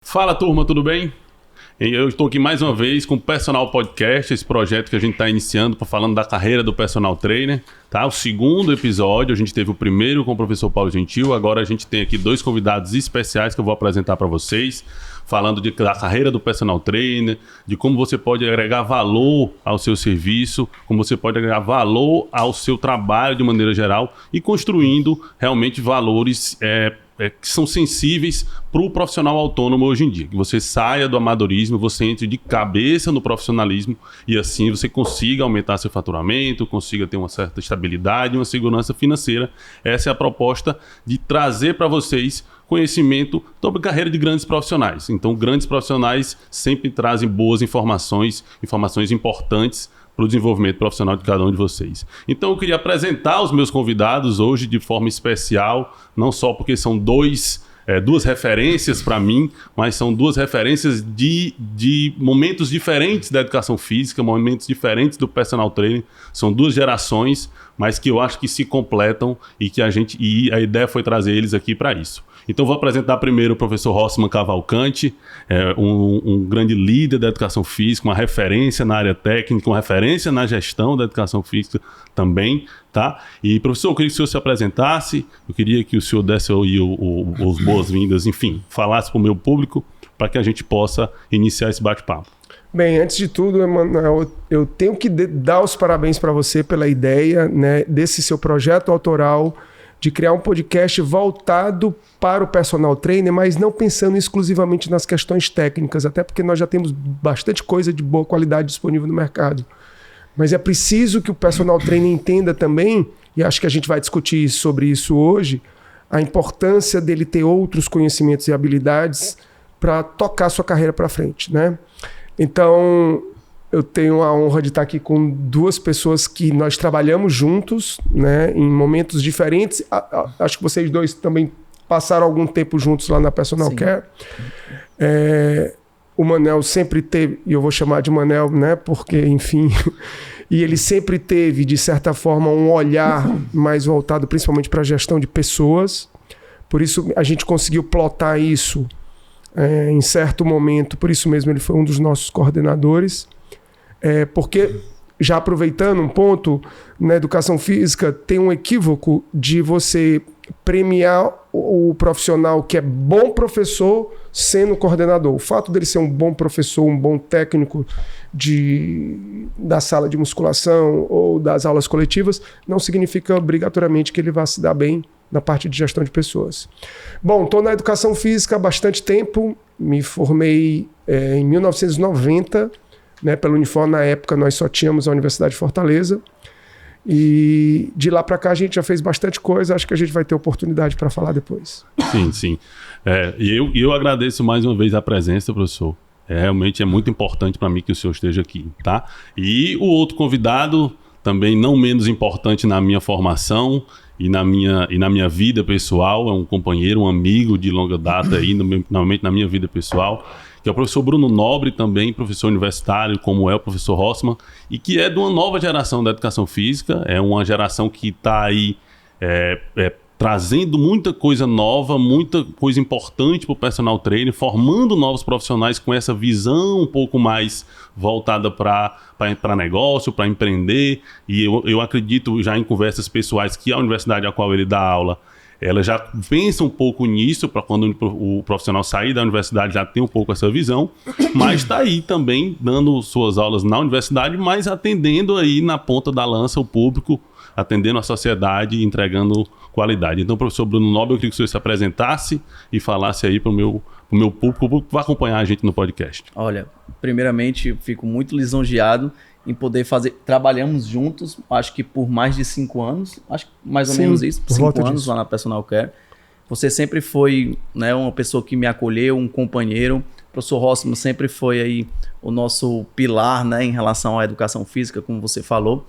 Fala, turma, tudo bem? Eu estou aqui mais uma vez com o Personal Podcast, esse projeto que a gente está iniciando, falando da carreira do personal trainer, tá? O segundo episódio, a gente teve o primeiro com o professor Paulo Gentil, agora a gente tem aqui dois convidados especiais que eu vou apresentar para vocês, falando da carreira do personal trainer, de como você pode agregar valor ao seu serviço, como você pode agregar valor ao seu trabalho de maneira geral e construindo realmente valores que são sensíveis para o profissional autônomo hoje em dia. Que você saia do amadorismo, você entre de cabeça no profissionalismo e assim você consiga aumentar seu faturamento, consiga ter uma certa estabilidade, uma segurança financeira. Essa é a proposta de trazer para vocês conhecimento sobre carreira de grandes profissionais. Então, grandes profissionais sempre trazem boas informações importantes para o desenvolvimento profissional de cada um de vocês. Então eu queria apresentar os meus convidados hoje de forma especial, não só porque são duas referências para mim, mas são duas referências de momentos diferentes da educação física, momentos diferentes do personal training. São duas gerações, mas que eu acho que se completam e a ideia foi trazer eles aqui para isso. Então vou apresentar primeiro o professor Rossman Cavalcante, um grande líder da educação física, uma referência na área técnica, uma referência na gestão da educação física também, tá? E professor, eu queria que o senhor se apresentasse, eu queria que o senhor desse aí os boas-vindas, enfim, falasse para o meu público para que a gente possa iniciar esse bate-papo. Bem, antes de tudo, Emanuel, eu tenho que dar os parabéns para você pela ideia, né, desse seu projeto autoral de criar um podcast voltado para o personal trainer, mas não pensando exclusivamente nas questões técnicas, até porque nós já temos bastante coisa de boa qualidade disponível no mercado. Mas é preciso que o personal trainer entenda também, e acho que a gente vai discutir sobre isso hoje, a importância dele ter outros conhecimentos e habilidades para tocar sua carreira para frente, né? Então, eu tenho a honra de estar aqui com duas pessoas que nós trabalhamos juntos, né, em momentos diferentes. Acho que vocês dois também passaram algum tempo juntos lá na Personal Care. O Manel sempre teve, e eu vou chamar de Manel, né, porque, enfim, e ele sempre teve, de certa forma, um olhar mais voltado principalmente para a gestão de pessoas. Por isso, a gente conseguiu plotar isso em certo momento. Por isso mesmo, ele foi um dos nossos coordenadores. Porque, já aproveitando um ponto, na educação física tem um equívoco de você premiar o profissional que é bom professor sendo coordenador. O fato dele ser um bom professor, um bom técnico da sala de musculação ou das aulas coletivas não significa obrigatoriamente que ele vá se dar bem na parte de gestão de pessoas. Bom, estou na educação física há bastante tempo, me formei em 1990, né, pelo Unifor. Na época nós só tínhamos a Universidade de Fortaleza e de lá para cá a gente já fez bastante coisa, acho que a gente vai ter oportunidade para falar depois. Sim. E eu agradeço mais uma vez a presença, professor. Realmente é muito importante para mim que o senhor esteja aqui, tá? E o outro convidado, também não menos importante na minha formação e na minha vida pessoal, é um companheiro, um amigo de longa data aí, normalmente na minha vida pessoal, que é o professor Bruno Nobre, também professor universitário, como é o professor Rossman, e que é de uma nova geração da educação física, é uma geração que está aí trazendo muita coisa nova, muita coisa importante para o personal trainer, formando novos profissionais com essa visão um pouco mais voltada para negócio, para empreender, e eu acredito já em conversas pessoais que a universidade a qual ele dá aula, ela já pensa um pouco nisso, para quando o profissional sair da universidade já tem um pouco essa visão, mas está aí também dando suas aulas na universidade, mas atendendo aí na ponta da lança o público, atendendo a sociedade, entregando qualidade. Então, professor Bruno Nobre, eu queria que o senhor se apresentasse e falasse aí para o meu público, o público que vai acompanhar a gente no podcast. Olha, primeiramente, eu fico muito lisonjeado em poder fazer. Trabalhamos juntos, acho que por mais de 5 anos, acho que mais ou menos isso, 5 anos lá na Personal Care. Você sempre foi, né, uma pessoa que me acolheu, um companheiro. O professor Rossman sempre foi aí o nosso pilar, né, em relação à educação física, como você falou.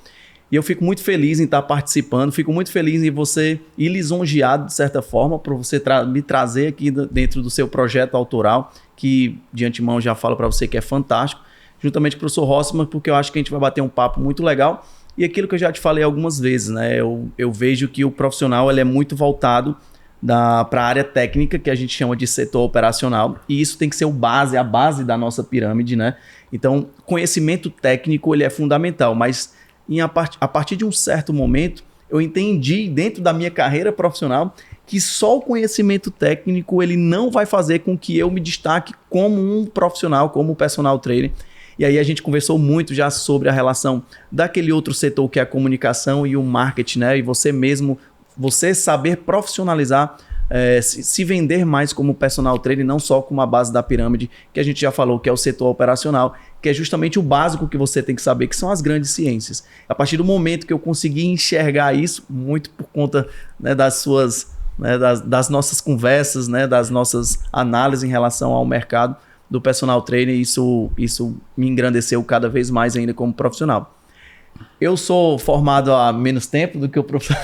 E eu fico muito feliz em estar participando, fico muito feliz em você ir lisonjeado, de certa forma, por você me trazer aqui dentro do seu projeto autoral, que de antemão já falo para você que é fantástico, juntamente com o professor Rossman, porque eu acho que a gente vai bater um papo muito legal. E aquilo que eu já te falei algumas vezes, né? Eu vejo que o profissional ele é muito voltado para a área técnica, que a gente chama de setor operacional, e isso tem que ser a base da nossa pirâmide, né? Então, conhecimento técnico ele é fundamental, mas a partir de um certo momento, eu entendi dentro da minha carreira profissional que só o conhecimento técnico ele não vai fazer com que eu me destaque como um profissional, como personal trainer. E aí a gente conversou muito já sobre a relação daquele outro setor que é a comunicação e o marketing, né? E você saber profissionalizar, se vender mais como personal trainer, não só com a base da pirâmide, que a gente já falou, que é o setor operacional, que é justamente o básico que você tem que saber, que são as grandes ciências. A partir do momento que eu consegui enxergar isso, muito por conta, né, das nossas conversas, né, das nossas análises em relação ao mercado do personal trainer, isso me engrandeceu cada vez mais ainda como profissional. Eu sou formado há menos tempo do que o professor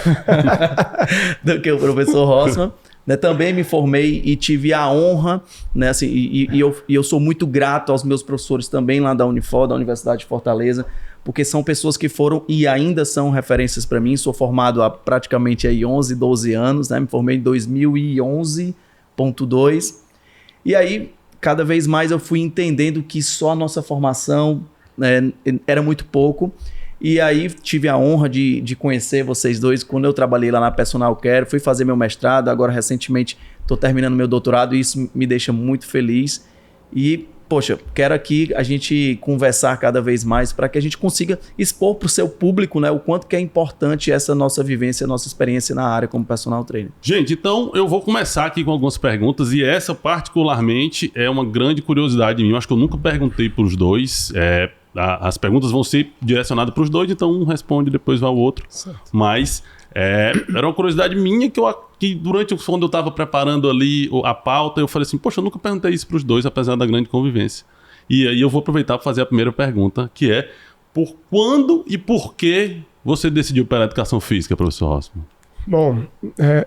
Rossmann, né? Também me formei e tive a honra, né? Assim, e eu sou muito grato aos meus professores também lá da Unifor, da Universidade de Fortaleza, porque são pessoas que foram e ainda são referências para mim. Sou formado há praticamente aí 11, 12 anos, né? Me formei em 2011.2. E aí, cada vez mais eu fui entendendo que só a nossa formação, né, era muito pouco. E aí tive a honra de conhecer vocês dois quando eu trabalhei lá na Personal Care, fui fazer meu mestrado, agora recentemente estou terminando meu doutorado e isso me deixa muito feliz. E, poxa, quero aqui a gente conversar cada vez mais para que a gente consiga expor para o seu público, né, o quanto que é importante essa nossa vivência, nossa experiência na área como personal trainer. Gente, então eu vou começar aqui com algumas perguntas e essa particularmente é uma grande curiosidade minha. Eu acho que eu nunca perguntei para os dois, as perguntas vão ser direcionadas para os dois, então um responde, depois vai o outro. Certo. Mas era uma curiosidade minha que durante quando eu estava preparando ali a pauta, eu falei assim, poxa, eu nunca perguntei isso para os dois, apesar da grande convivência. E aí eu vou aproveitar para fazer a primeira pergunta, que é, por quando e por que você decidiu pela educação física, professor Rossmann? Bom,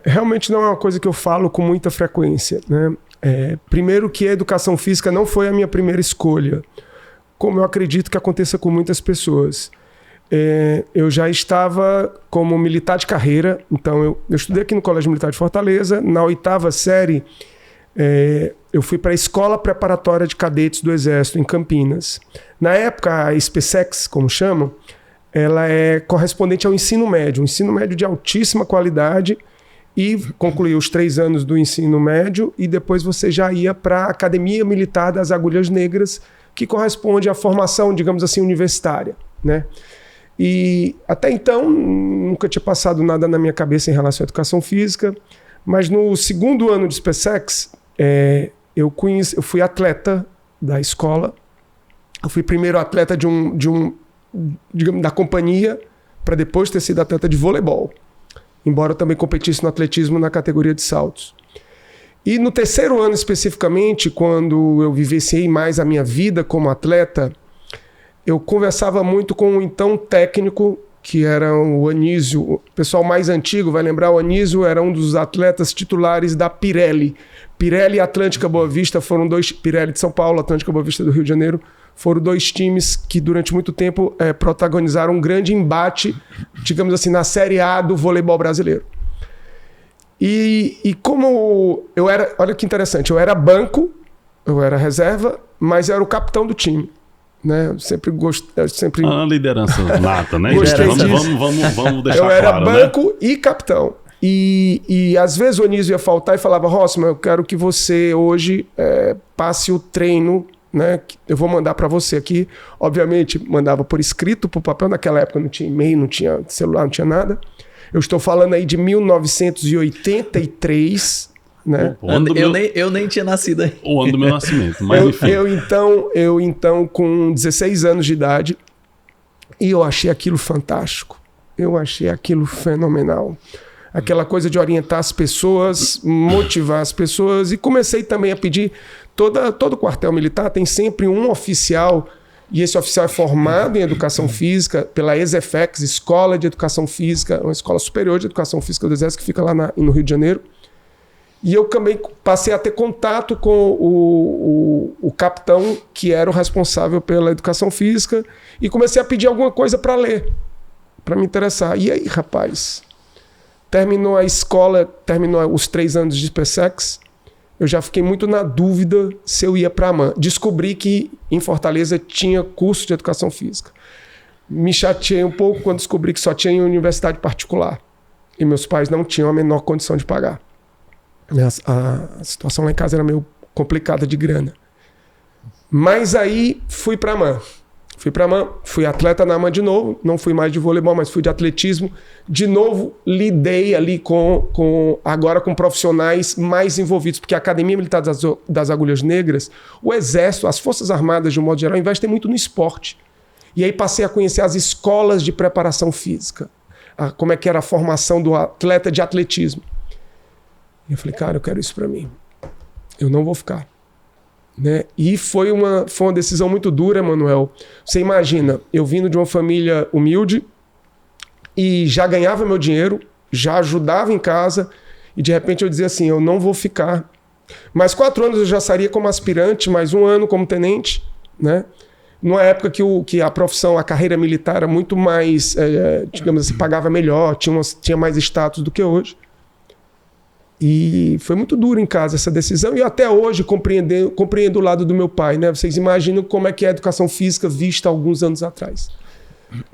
realmente não é uma coisa que eu falo com muita frequência, né? Primeiro que a educação física não foi a minha primeira escolha, como eu acredito que aconteça com muitas pessoas. Eu já estava como militar de carreira, então eu estudei aqui no Colégio Militar de Fortaleza. Na 8ª série, eu fui para a Escola Preparatória de Cadetes do Exército, em Campinas. Na época, a SpaceX, como chamam, ela é correspondente ao ensino médio, um ensino médio de altíssima qualidade, e concluía os 3 anos do ensino médio, e depois você já ia para a Academia Militar das Agulhas Negras, que corresponde à formação, digamos assim, universitária, né? E até então, nunca tinha passado nada na minha cabeça em relação à educação física, mas no 2º ano de SpaceX, eu fui atleta da escola. Eu fui primeiro atleta digamos, da companhia, para depois ter sido atleta de voleibol, embora eu também competisse no atletismo na categoria de saltos. E no 3º ano especificamente, quando eu vivenciei mais a minha vida como atleta, eu conversava muito com o então técnico, que era o Anísio. O pessoal mais antigo vai lembrar, o Anísio era um dos atletas titulares da Pirelli. Pirelli e Atlântica Boa Vista foram dois, Pirelli de São Paulo, Atlântica Boa Vista do Rio de Janeiro, foram 2 times que durante muito tempo protagonizaram um grande embate, digamos assim, na Série A do voleibol brasileiro. E como eu era, olha que interessante, eu era banco, eu era reserva, mas eu era o capitão do time, né? Eu sempre gostei, a liderança nata, né? Gostei disso. Vamos deixar eu era claro, banco, né? E capitão. E às vezes o Anísio ia faltar e falava, Rossmann, eu quero que você hoje passe o treino, né, que eu vou mandar para você aqui. Obviamente mandava por escrito, por papel. Naquela época não tinha e-mail, não tinha celular, não tinha nada. Eu estou falando aí de 1983, né? Eu nem tinha nascido aí. O ano do meu nascimento, mas enfim. Eu então com 16 anos de idade, e eu achei aquilo fantástico. Eu achei aquilo fenomenal. Aquela coisa de orientar as pessoas, motivar as pessoas, e comecei também a pedir, todo quartel militar tem sempre um oficial, e esse oficial é formado em Educação Física pela ESEFEX, Escola de Educação Física, uma escola superior de Educação Física do Exército, que fica lá no Rio de Janeiro. E eu também passei a ter contato com o capitão, que era o responsável pela Educação Física, e comecei a pedir alguma coisa para ler, para me interessar. E aí, rapaz, terminou a escola, terminou os 3 anos de SpaceX, eu já fiquei muito na dúvida se eu ia para a AMAN. Descobri que em Fortaleza tinha curso de educação física. Me chateei um pouco quando descobri que só tinha em universidade particular. E meus pais não tinham a menor condição de pagar. A situação lá em casa era meio complicada de grana. Mas aí fui para a AMAN. Fui atleta na AMAN de novo, não fui mais de voleibol, mas fui de atletismo. De novo, lidei ali agora com profissionais mais envolvidos, porque a Academia Militar das Agulhas Negras, o Exército, as Forças Armadas, de um modo geral, investem muito no esporte. E aí passei a conhecer as escolas de preparação física, como é que era a formação do atleta de atletismo. E eu falei, cara, eu quero isso para mim. Eu não vou ficar. Né? E foi uma decisão muito dura, Manuel. Você imagina, eu vindo de uma família humilde e já ganhava meu dinheiro, já ajudava em casa, e de repente eu dizia assim, eu não vou ficar. Mais 4 anos eu já sairia como aspirante, mais 1 ano como tenente, né? Numa época que a profissão, a carreira militar era muito mais, digamos assim, pagava melhor, tinha mais status do que hoje. E foi muito duro em casa essa decisão. E até hoje compreendo o lado do meu pai, né? Vocês imaginam como é que é a educação física vista alguns anos atrás.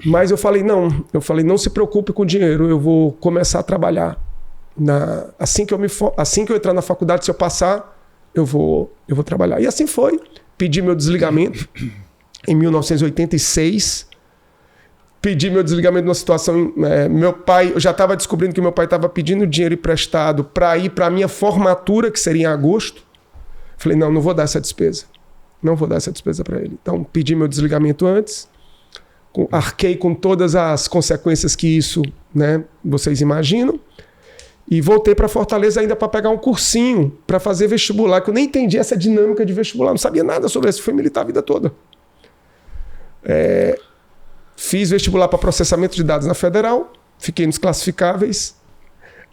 Mas eu falei, não se preocupe com o dinheiro, eu vou começar a trabalhar. Assim que eu entrar na faculdade, se eu passar, eu vou trabalhar. E assim foi. Pedi meu desligamento em 1986. Pedi meu desligamento numa situação... meu pai... Eu já estava descobrindo que meu pai estava pedindo dinheiro emprestado para ir para a minha formatura, que seria em agosto. Falei, não vou dar essa despesa. Não vou dar essa despesa para ele. Então, pedi meu desligamento antes. Arquei com todas as consequências que isso, né, vocês imaginam. E voltei para Fortaleza ainda para pegar um cursinho para fazer vestibular, que eu nem entendi essa dinâmica de vestibular. Não sabia nada sobre isso. Fui militar a vida toda. Fiz vestibular para processamento de dados na Federal, fiquei nos classificáveis.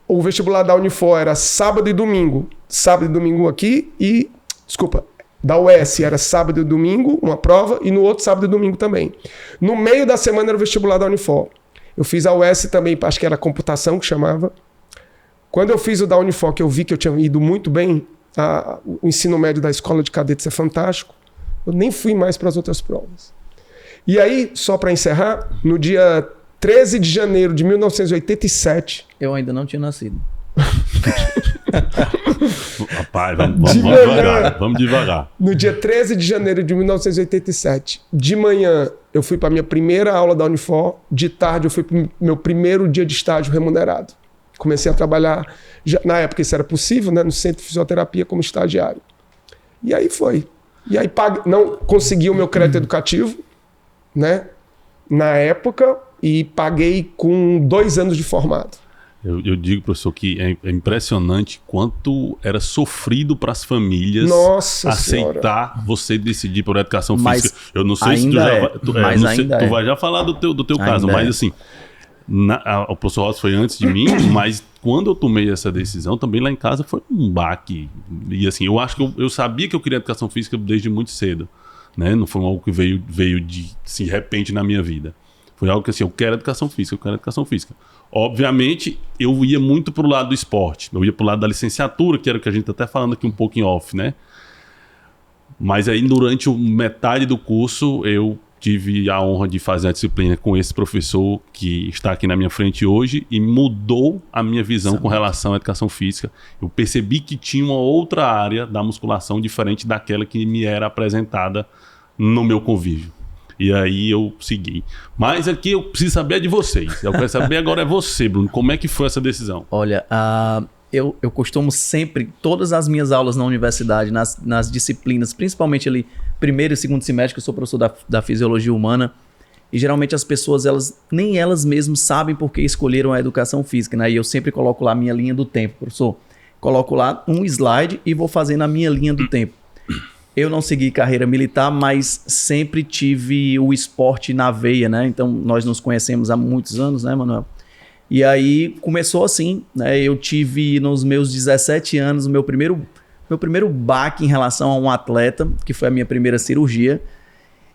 O vestibular da Unifor era sábado e domingo. Sábado e domingo aqui e... Desculpa, da UES era sábado e domingo, uma prova, e no outro sábado e domingo também. No meio da semana era o vestibular da Unifor. Eu fiz a UES também, acho que era computação que chamava. Quando eu fiz o da Unifor, que eu vi que eu tinha ido muito bem, o ensino médio da escola de cadetes é fantástico, eu nem fui mais para as outras provas. E aí, só para encerrar, no dia 13 de janeiro de 1987... Eu ainda não tinha nascido. Rapaz, vamos devagar. No dia 13 de janeiro de 1987, de manhã, eu fui para a minha primeira aula da Unifor, de tarde eu fui para o meu primeiro dia de estágio remunerado. Comecei a trabalhar, na época isso era possível, né, no Centro de Fisioterapia como estagiário. E aí foi. E aí não consegui o meu crédito educativo, né, na época, e paguei com 2 anos de formado. Eu digo, professor, que é impressionante quanto era sofrido para as famílias aceitar você decidir por educação física. Eu não sei se tu vai já falar do teu caso, mas assim, o professor Rossi foi antes de mim, mas quando eu tomei essa decisão, também lá em casa foi um baque. E assim, eu acho que eu sabia que eu queria educação física desde muito cedo. Né? Não foi algo que veio de repente na minha vida. Foi algo que assim, eu quero educação física. Obviamente, eu ia muito pro lado do esporte. Eu ia pro lado da licenciatura, que era o que a gente tá até falando aqui um pouco em off, né? Mas aí, durante metade do curso, eu tive a honra de fazer a disciplina com esse professor que está aqui na minha frente hoje e mudou a minha visão com relação à educação física. Eu percebi que tinha uma outra área da musculação diferente daquela que me era apresentada no meu convívio. E aí eu segui. Mas aqui eu preciso saber de vocês. Eu quero saber agora é você, Bruno. Como é que foi essa decisão? Olha, eu costumo sempre, todas as minhas aulas na universidade, nas disciplinas, principalmente ali, primeiro e segundo semestre, que eu sou professor da Fisiologia Humana, e geralmente as pessoas, nem elas mesmas sabem por que escolheram a educação física, né? E eu sempre coloco lá a minha linha do tempo, professor. Coloco lá um slide e vou fazendo a minha linha do tempo. Eu não segui carreira militar, mas sempre tive o esporte na veia, né? Então, nós nos conhecemos há muitos anos, né, Manuel? E aí, começou assim, né? Eu tive, nos meus 17 anos, o meu primeiro baque em relação a um atleta, que foi a minha primeira cirurgia.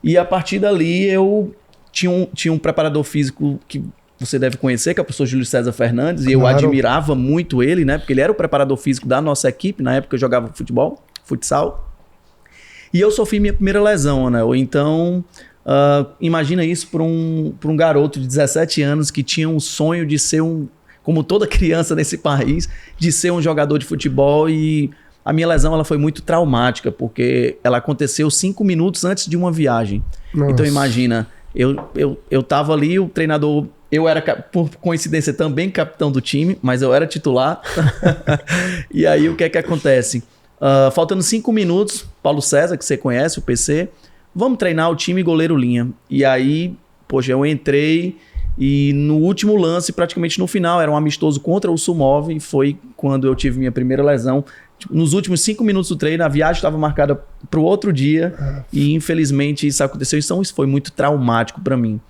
E a partir dali, eu tinha um preparador físico que você deve conhecer, que é o professor Júlio César Fernandes, e eu admirava muito ele, né? Porque ele era o preparador físico da nossa equipe, na época eu jogava futsal. E eu sofri minha primeira lesão, né? Então, imagina isso para um garoto de 17 anos que tinha um sonho de ser como toda criança nesse país, de ser um jogador de futebol. E a minha lesão ela foi muito traumática, porque ela aconteceu 5 minutos antes de uma viagem. Nossa. Então imagina, eu tava ali, o treinador, eu era, por coincidência, também capitão do time, mas eu era titular. E aí o que é que acontece? Faltando 5 minutos, Paulo César, que você conhece, o PC, vamos treinar o time goleiro linha. E aí, poxa, eu entrei e no último lance, praticamente no final, era um amistoso contra o Sumov, e foi quando eu tive minha primeira lesão. Nos últimos 5 minutos do treino, a viagem estava marcada para o outro dia e infelizmente isso aconteceu. Então isso foi muito traumático para mim.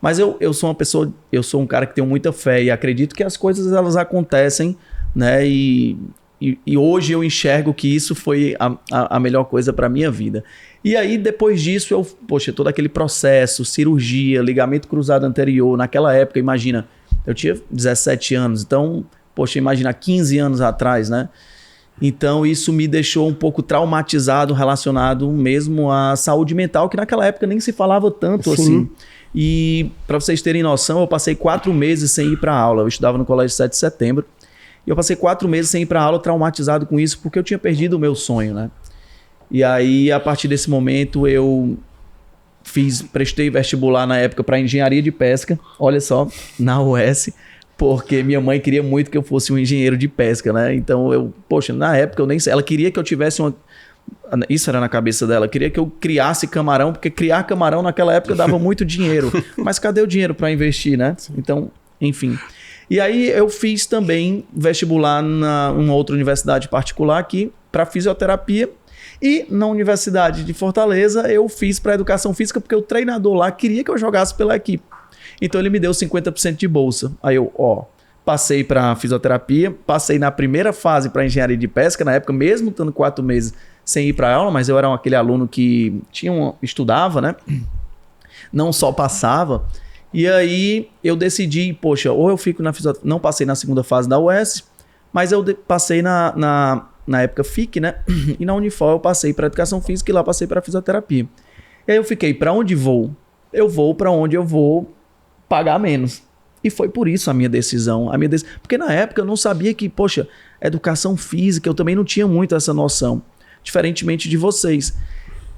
Mas eu sou uma pessoa, eu sou um cara que tem muita fé e acredito que as coisas elas acontecem, né? E hoje eu enxergo que isso foi a melhor coisa para minha vida. E aí depois disso, todo aquele processo, cirurgia, ligamento cruzado anterior, naquela época, imagina, eu tinha 17 anos, então, imagina 15 anos atrás, né? Então isso me deixou um pouco traumatizado, relacionado mesmo à saúde mental, que naquela época nem se falava tanto assim. E para vocês terem noção, eu passei 4 meses sem ir para aula. Eu estudava no Colégio 7 de Setembro. E eu passei 4 meses sem ir para aula, traumatizado com isso, porque eu tinha perdido o meu sonho, né? E aí, a partir desse momento, eu prestei vestibular na época para engenharia de pesca, olha só, na UES, porque minha mãe queria muito que eu fosse um engenheiro de pesca, né? Então, na época, eu nem sei, ela queria que eu tivesse isso era na cabeça dela, queria que eu criasse camarão, porque criar camarão naquela época dava muito dinheiro. Mas cadê o dinheiro para investir, né? Então, enfim. E aí eu fiz também vestibular numa outra universidade particular aqui para fisioterapia. E na Universidade de Fortaleza eu fiz para educação física porque o treinador lá queria que eu jogasse pela equipe. Então ele me deu 50% de bolsa. Aí eu, passei para fisioterapia, passei na primeira fase para engenharia de pesca, na época mesmo estando 4 meses sem ir para aula, mas eu era aquele aluno que estudava, né? Não só passava. E aí eu decidi, ou eu fico na fisioterapia, não passei na segunda fase da UES, mas eu passei na época FIC, né? E na Unifor eu passei para educação física e lá passei para fisioterapia. E aí eu fiquei, para onde vou? Eu vou para onde eu vou pagar menos. E foi por isso a minha decisão. Porque na época eu não sabia que, educação física, eu também não tinha muito essa noção. Diferentemente de vocês.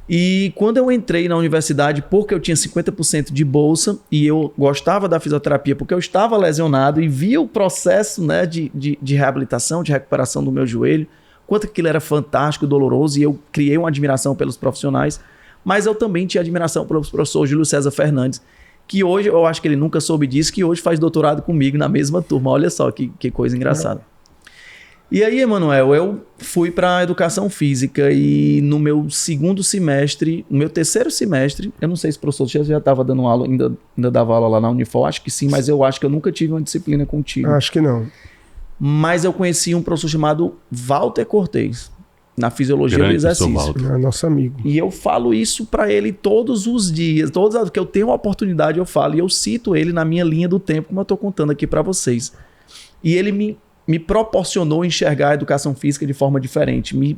E quando eu entrei na universidade, porque eu tinha 50% de bolsa e eu gostava da fisioterapia, porque eu estava lesionado e via o processo, né, de reabilitação, de recuperação do meu joelho, quanto aquilo era fantástico, doloroso, e eu criei uma admiração pelos profissionais, mas eu também tinha admiração pelo professor Júlio César Fernandes, que hoje, eu acho que ele nunca soube disso, que hoje faz doutorado comigo na mesma turma. Olha só que coisa engraçada. E aí, Emanuel, eu fui para a educação física e no meu terceiro semestre, eu não sei se o professor já estava dando aula, ainda dava aula lá na Unifor, acho que sim, mas eu acho que eu nunca tive uma disciplina contigo. Acho que não. Mas eu conheci um professor chamado Walter Cortez, na fisiologia do exercício. É nosso amigo. E eu falo isso para ele todos os dias, todas as vezes que eu tenho uma oportunidade eu falo, e eu cito ele na minha linha do tempo, como eu estou contando aqui para vocês. E ele me proporcionou enxergar a educação física de forma diferente.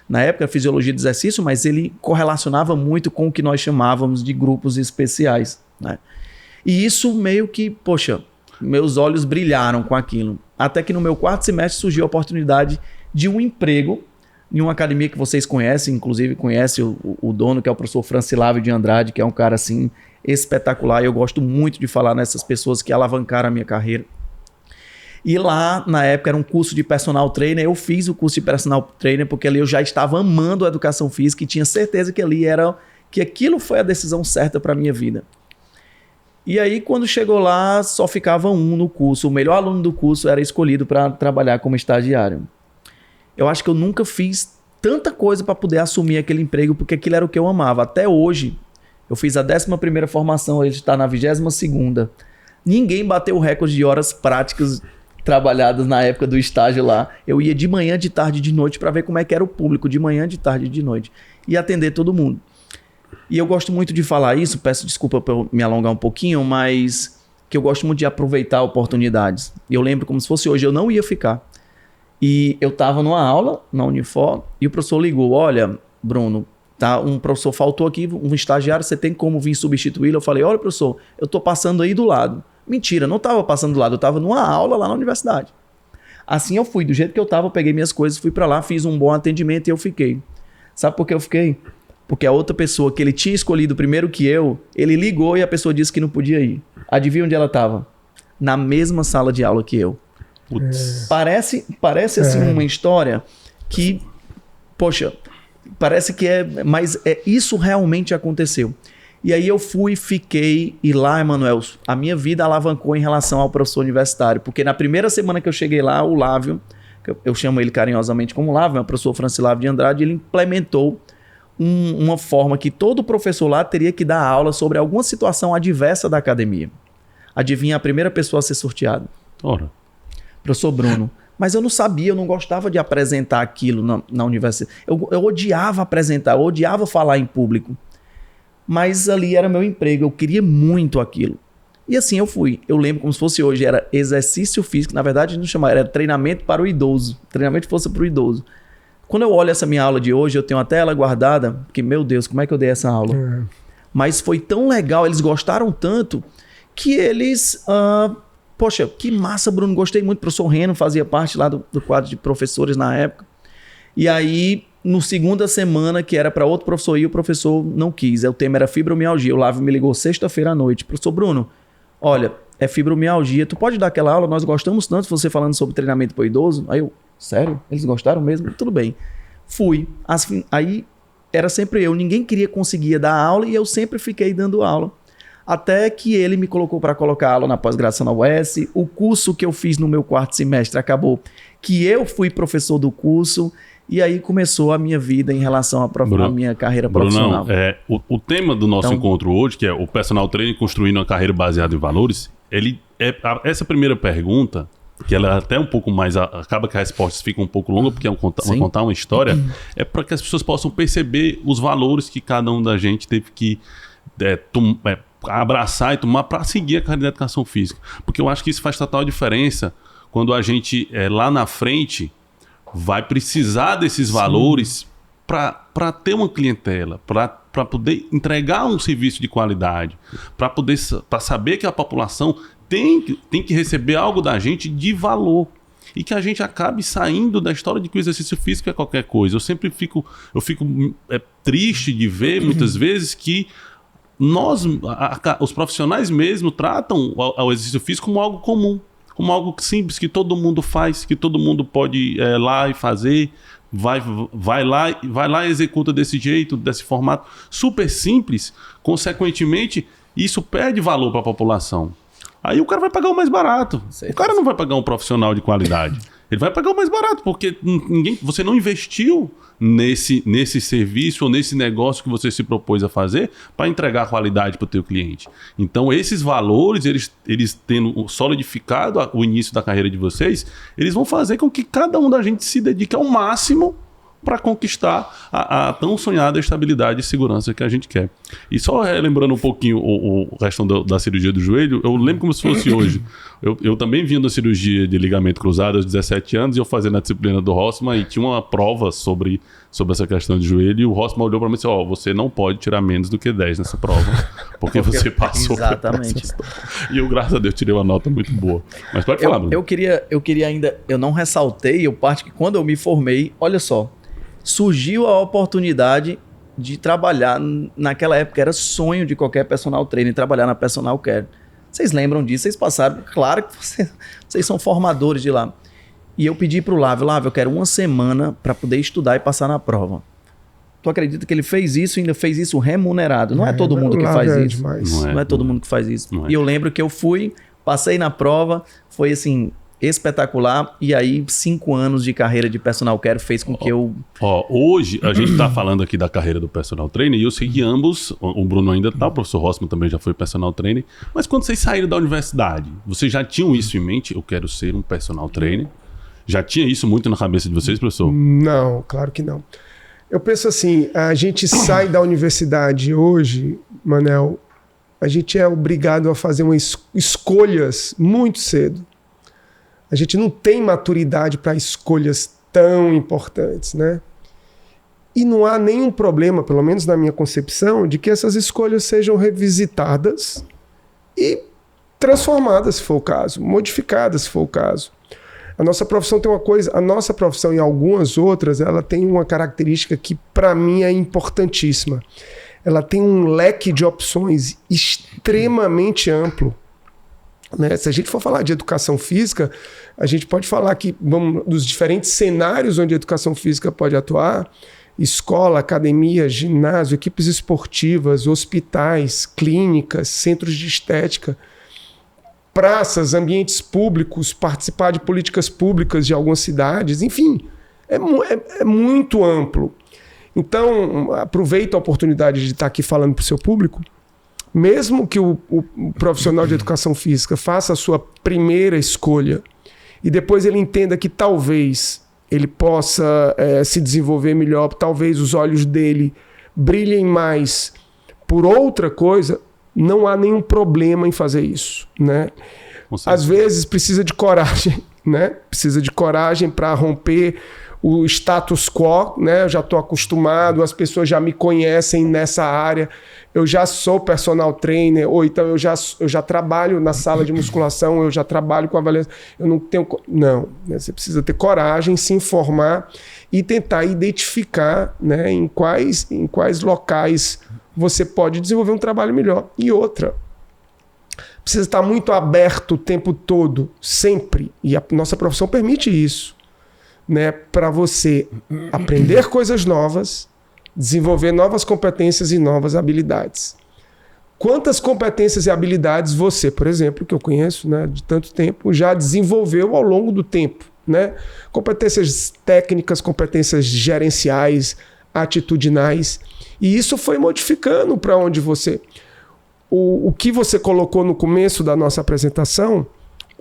Na época, fisiologia de exercício, mas ele correlacionava muito com o que nós chamávamos de grupos especiais, né? E isso meio que, meus olhos brilharam com aquilo. Até que no meu 4º semestre surgiu a oportunidade de um emprego em uma academia que vocês conhecem, inclusive conhece o dono, que é o professor Francilávio de Andrade, que é um cara assim espetacular. E eu gosto muito de falar nessas pessoas que alavancaram a minha carreira. E lá, na época, era um curso de personal trainer. Eu fiz o curso de personal trainer porque ali eu já estava amando a educação física e tinha certeza que aquilo foi a decisão certa para a minha vida. E aí, quando chegou lá, só ficava um no curso. O melhor aluno do curso era escolhido para trabalhar como estagiário. Eu acho que eu nunca fiz tanta coisa para poder assumir aquele emprego, porque aquilo era o que eu amava. Até hoje, eu fiz a 11ª formação, ele está na 22ª. Ninguém bateu o recorde de horas práticas trabalhadas na época do estágio lá. Eu ia de manhã, de tarde, de noite para ver como é que era o público, de manhã, de tarde, de noite. E atender todo mundo. E eu gosto muito de falar isso, peço desculpa por me alongar um pouquinho, mas que eu gosto muito de aproveitar oportunidades. E eu lembro como se fosse hoje, eu não ia ficar. E eu estava numa aula na Unifor e o professor ligou, olha, Bruno, tá, um professor faltou aqui, um estagiário, você tem como vir substituí-lo? Eu falei, olha, professor, eu estou passando aí do lado. Mentira, não estava passando do lado, eu estava numa aula lá na universidade. Assim eu fui, do jeito que eu estava, peguei minhas coisas, fui para lá, fiz um bom atendimento e eu fiquei. Sabe por que eu fiquei? Porque a outra pessoa que ele tinha escolhido primeiro que eu, ele ligou e a pessoa disse que não podia ir. Adivinha onde ela estava? Na mesma sala de aula que eu. Parece assim uma história que, poxa, parece que mas isso realmente aconteceu. E aí eu fui, fiquei, e lá, Emanuel, a minha vida alavancou em relação ao professor universitário, porque na primeira semana que eu cheguei lá, o Lávio, eu chamo ele carinhosamente como Lávio, é o professor Francilávio de Andrade, ele implementou uma forma que todo professor lá teria que dar aula sobre alguma situação adversa da academia. Adivinha a primeira pessoa a ser sorteada? Ora. Professor Bruno. Mas eu não sabia, eu não gostava de apresentar aquilo na universidade. Eu odiava apresentar, eu odiava falar em público. Mas ali era meu emprego, eu queria muito aquilo. E assim eu fui. Eu lembro como se fosse hoje, era exercício físico, na verdade não chamava, era treinamento para o idoso. Treinamento de força para o idoso. Quando eu olho essa minha aula de hoje, eu tenho até ela guardada, porque, meu Deus, como é que eu dei essa aula? Mas foi tão legal, eles gostaram tanto, que eles... poxa, que massa, Bruno, gostei muito. O professor Reno fazia parte lá do quadro de professores na época. E aí, no segunda semana, que era para outro professor ir, o professor não quis. O tema era fibromialgia. O Lávio me ligou sexta-feira à noite. Professor Bruno, olha, é fibromialgia. Tu pode dar aquela aula? Nós gostamos tanto de você falando sobre treinamento para o idoso. Aí eu, sério? Eles gostaram mesmo? Tudo bem. Fui. Aí era sempre eu. Ninguém conseguia dar aula e eu sempre fiquei dando aula. Até que ele me colocou para colocar aula na pós-graduação na UES. O curso que eu fiz no meu quarto semestre acabou que eu fui professor do curso. E aí começou a minha vida em relação à minha carreira profissional. O tema do nosso encontro hoje, que é o personal trainer construindo uma carreira baseada em valores, essa primeira pergunta, que ela é até um pouco mais... Acaba que a resposta fica um pouco longa, porque é contar uma história, é para que as pessoas possam perceber os valores que cada um da gente teve que abraçar e tomar para seguir a carreira de educação física. Porque eu acho que isso faz total diferença quando a gente, lá na frente, vai precisar desses valores para ter uma clientela, para poder entregar um serviço de qualidade, para saber que a população tem que receber algo da gente de valor. E que a gente acabe saindo da história de que o exercício físico é qualquer coisa. Eu fico triste de ver, muitas vezes, que os profissionais mesmo tratam o exercício físico como algo comum, como algo simples, que todo mundo faz, que todo mundo pode ir lá e fazer, vai lá e executa desse jeito, desse formato super simples. Consequentemente, isso perde valor para a população. Aí o cara vai pagar o mais barato. O cara não vai pagar um profissional de qualidade. Ele vai pagar o mais barato, porque você não investiu nesse serviço ou nesse negócio que você se propôs a fazer para entregar qualidade para o teu cliente. Então, esses valores, eles tendo solidificado o início da carreira de vocês, eles vão fazer com que cada um da gente se dedique ao máximo para conquistar a tão sonhada estabilidade e segurança que a gente quer. E só lembrando um pouquinho o resto da cirurgia do joelho, eu lembro como se fosse hoje. Eu também vim da cirurgia de ligamento cruzado aos 17 anos e eu fazia na disciplina do Rossmann e tinha uma prova sobre essa questão de joelho e o Rossmann olhou para mim e disse, você não pode tirar menos do que 10 nessa prova, porque você passou. Exatamente. E eu, graças a Deus, tirei uma nota muito boa. Mas pode falar, Bruno. Eu queria ainda, eu não ressaltei, parte que quando eu me formei, olha só, surgiu a oportunidade de trabalhar, naquela época era sonho de qualquer personal trainer, trabalhar na Personal Care. Vocês lembram disso? Vocês passaram, claro que vocês são formadores de lá. E eu pedi pro Lávio, eu quero uma semana para poder estudar e passar na prova. Tu acredita que ele fez isso e ainda fez isso remunerado? Não é todo mundo que faz isso. Não é todo mundo que faz isso. E eu lembro que eu fui, passei na prova, foi assim... espetacular, e aí 5 anos de carreira de personal care fez com que eu... Hoje a gente está falando aqui da carreira do personal trainer e eu sei que ambos, o Bruno ainda está, o professor Rossmann também já foi personal trainer, mas quando vocês saíram da universidade, vocês já tinham isso em mente? Eu quero ser um personal trainer? Já tinha isso muito na cabeça de vocês, professor? Não, claro que não. Eu penso assim, a gente sai da universidade hoje, Manel, a gente é obrigado a fazer escolhas muito cedo. A gente não tem maturidade para escolhas tão importantes, né? E não há nenhum problema, pelo menos na minha concepção, de que essas escolhas sejam revisitadas e transformadas, se for o caso, modificadas, se for o caso. A nossa profissão tem uma coisa, a nossa profissão e algumas outras, ela tem uma característica que para mim é importantíssima. Ela tem um leque de opções extremamente amplo. Né? Se a gente for falar de educação física, a gente pode falar que dos diferentes cenários onde a educação física pode atuar: escola, academia, ginásio, equipes esportivas, hospitais, clínicas, centros de estética, praças, ambientes públicos, participar de políticas públicas de algumas cidades, enfim, é muito amplo. Então, aproveita a oportunidade de estar aqui falando para o seu público. Mesmo que o profissional de educação física faça a sua primeira escolha e depois ele entenda que talvez ele possa se desenvolver melhor, talvez os olhos dele brilhem mais por outra coisa, não há nenhum problema em fazer isso, né? Às vezes precisa de coragem, né? Precisa de coragem para romper o status quo, né? Eu já estou acostumado, as pessoas já me conhecem nessa área, eu já sou personal trainer, ou então eu já trabalho na sala de musculação, eu já trabalho com avaliação, eu não tenho... Não, né? Você precisa ter coragem, se informar e tentar identificar, né, em quais locais você pode desenvolver um trabalho melhor. E outra, precisa estar muito aberto o tempo todo, sempre, e a nossa profissão permite isso, né, para você aprender coisas novas, desenvolver novas competências e novas habilidades. Quantas competências e habilidades você, por exemplo, que eu conheço, né, de tanto tempo, já desenvolveu ao longo do tempo, né? Competências técnicas, competências gerenciais, atitudinais, e isso foi modificando para onde você... O que você colocou no começo da nossa apresentação,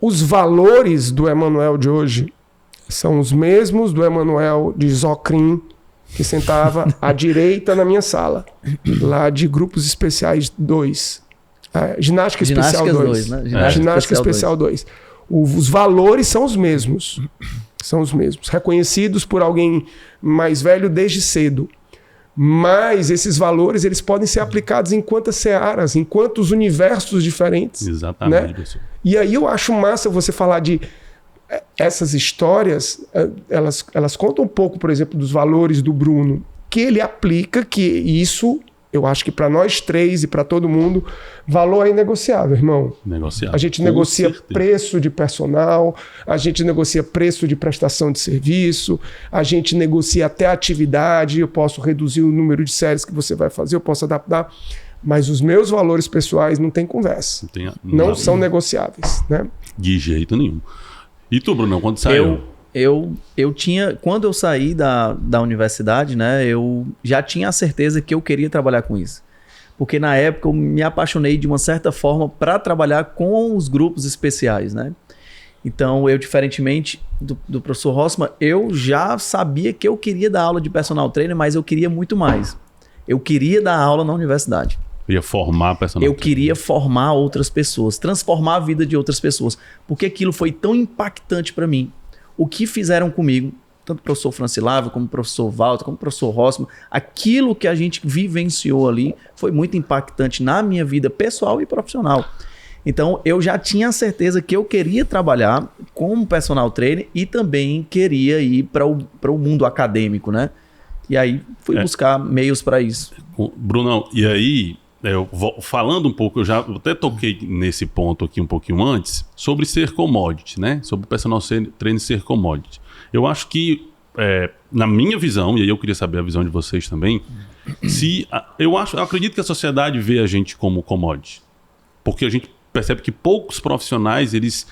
os valores do Emanuel de hoje são os mesmos do Emanuel de Zocrim, que sentava à direita na minha sala, lá de grupos especiais 2. Ginástica especial 2. Né? Ginástica especial 2. Os valores são os mesmos. São os mesmos. Reconhecidos por alguém mais velho desde cedo. Mas esses valores eles podem ser aplicados em quantas searas, em quantos universos diferentes. Exatamente. Né? E aí eu acho massa você falar de... Essas histórias, elas contam um pouco, por exemplo, dos valores do Bruno, que ele aplica, que isso, eu acho que para nós três e para todo mundo, valor é inegociável, irmão. Negociável. A gente negocia preço de personal, a gente negocia preço de prestação de serviço, a gente negocia até atividade, eu posso reduzir o número de séries que você vai fazer, eu posso adaptar, mas os meus valores pessoais não tem conversa. Não são negociáveis, né? De jeito nenhum. E tu, Bruno, quando saiu? Eu tinha... Quando eu saí da universidade, né, eu já tinha a certeza que eu queria trabalhar com isso. Porque na época eu me apaixonei de uma certa forma para trabalhar com os grupos especiais, né? Então, eu, diferentemente do professor Rossmann, eu já sabia que eu queria dar aula de personal trainer, mas eu queria muito mais. Eu queria dar aula na universidade. Queria formar personal Eu queria formar outras pessoas, transformar a vida de outras pessoas, porque aquilo foi tão impactante para mim. O que fizeram comigo, tanto o professor Francilávio, como o professor Walter, como o professor Rossmann, aquilo que a gente vivenciou ali foi muito impactante na minha vida pessoal e profissional. Então, eu já tinha a certeza que eu queria trabalhar como personal trainer e também queria ir para o mundo acadêmico, né? E aí, fui buscar meios para isso. Brunão, e aí... falando um pouco, eu já até toquei nesse ponto aqui um pouquinho antes, sobre ser commodity, né? Sobre o personal trainer ser commodity. Eu acho que, na minha visão, e aí eu queria saber a visão de vocês também, eu acredito que a sociedade vê a gente como commodity. Porque a gente percebe que poucos profissionais, eles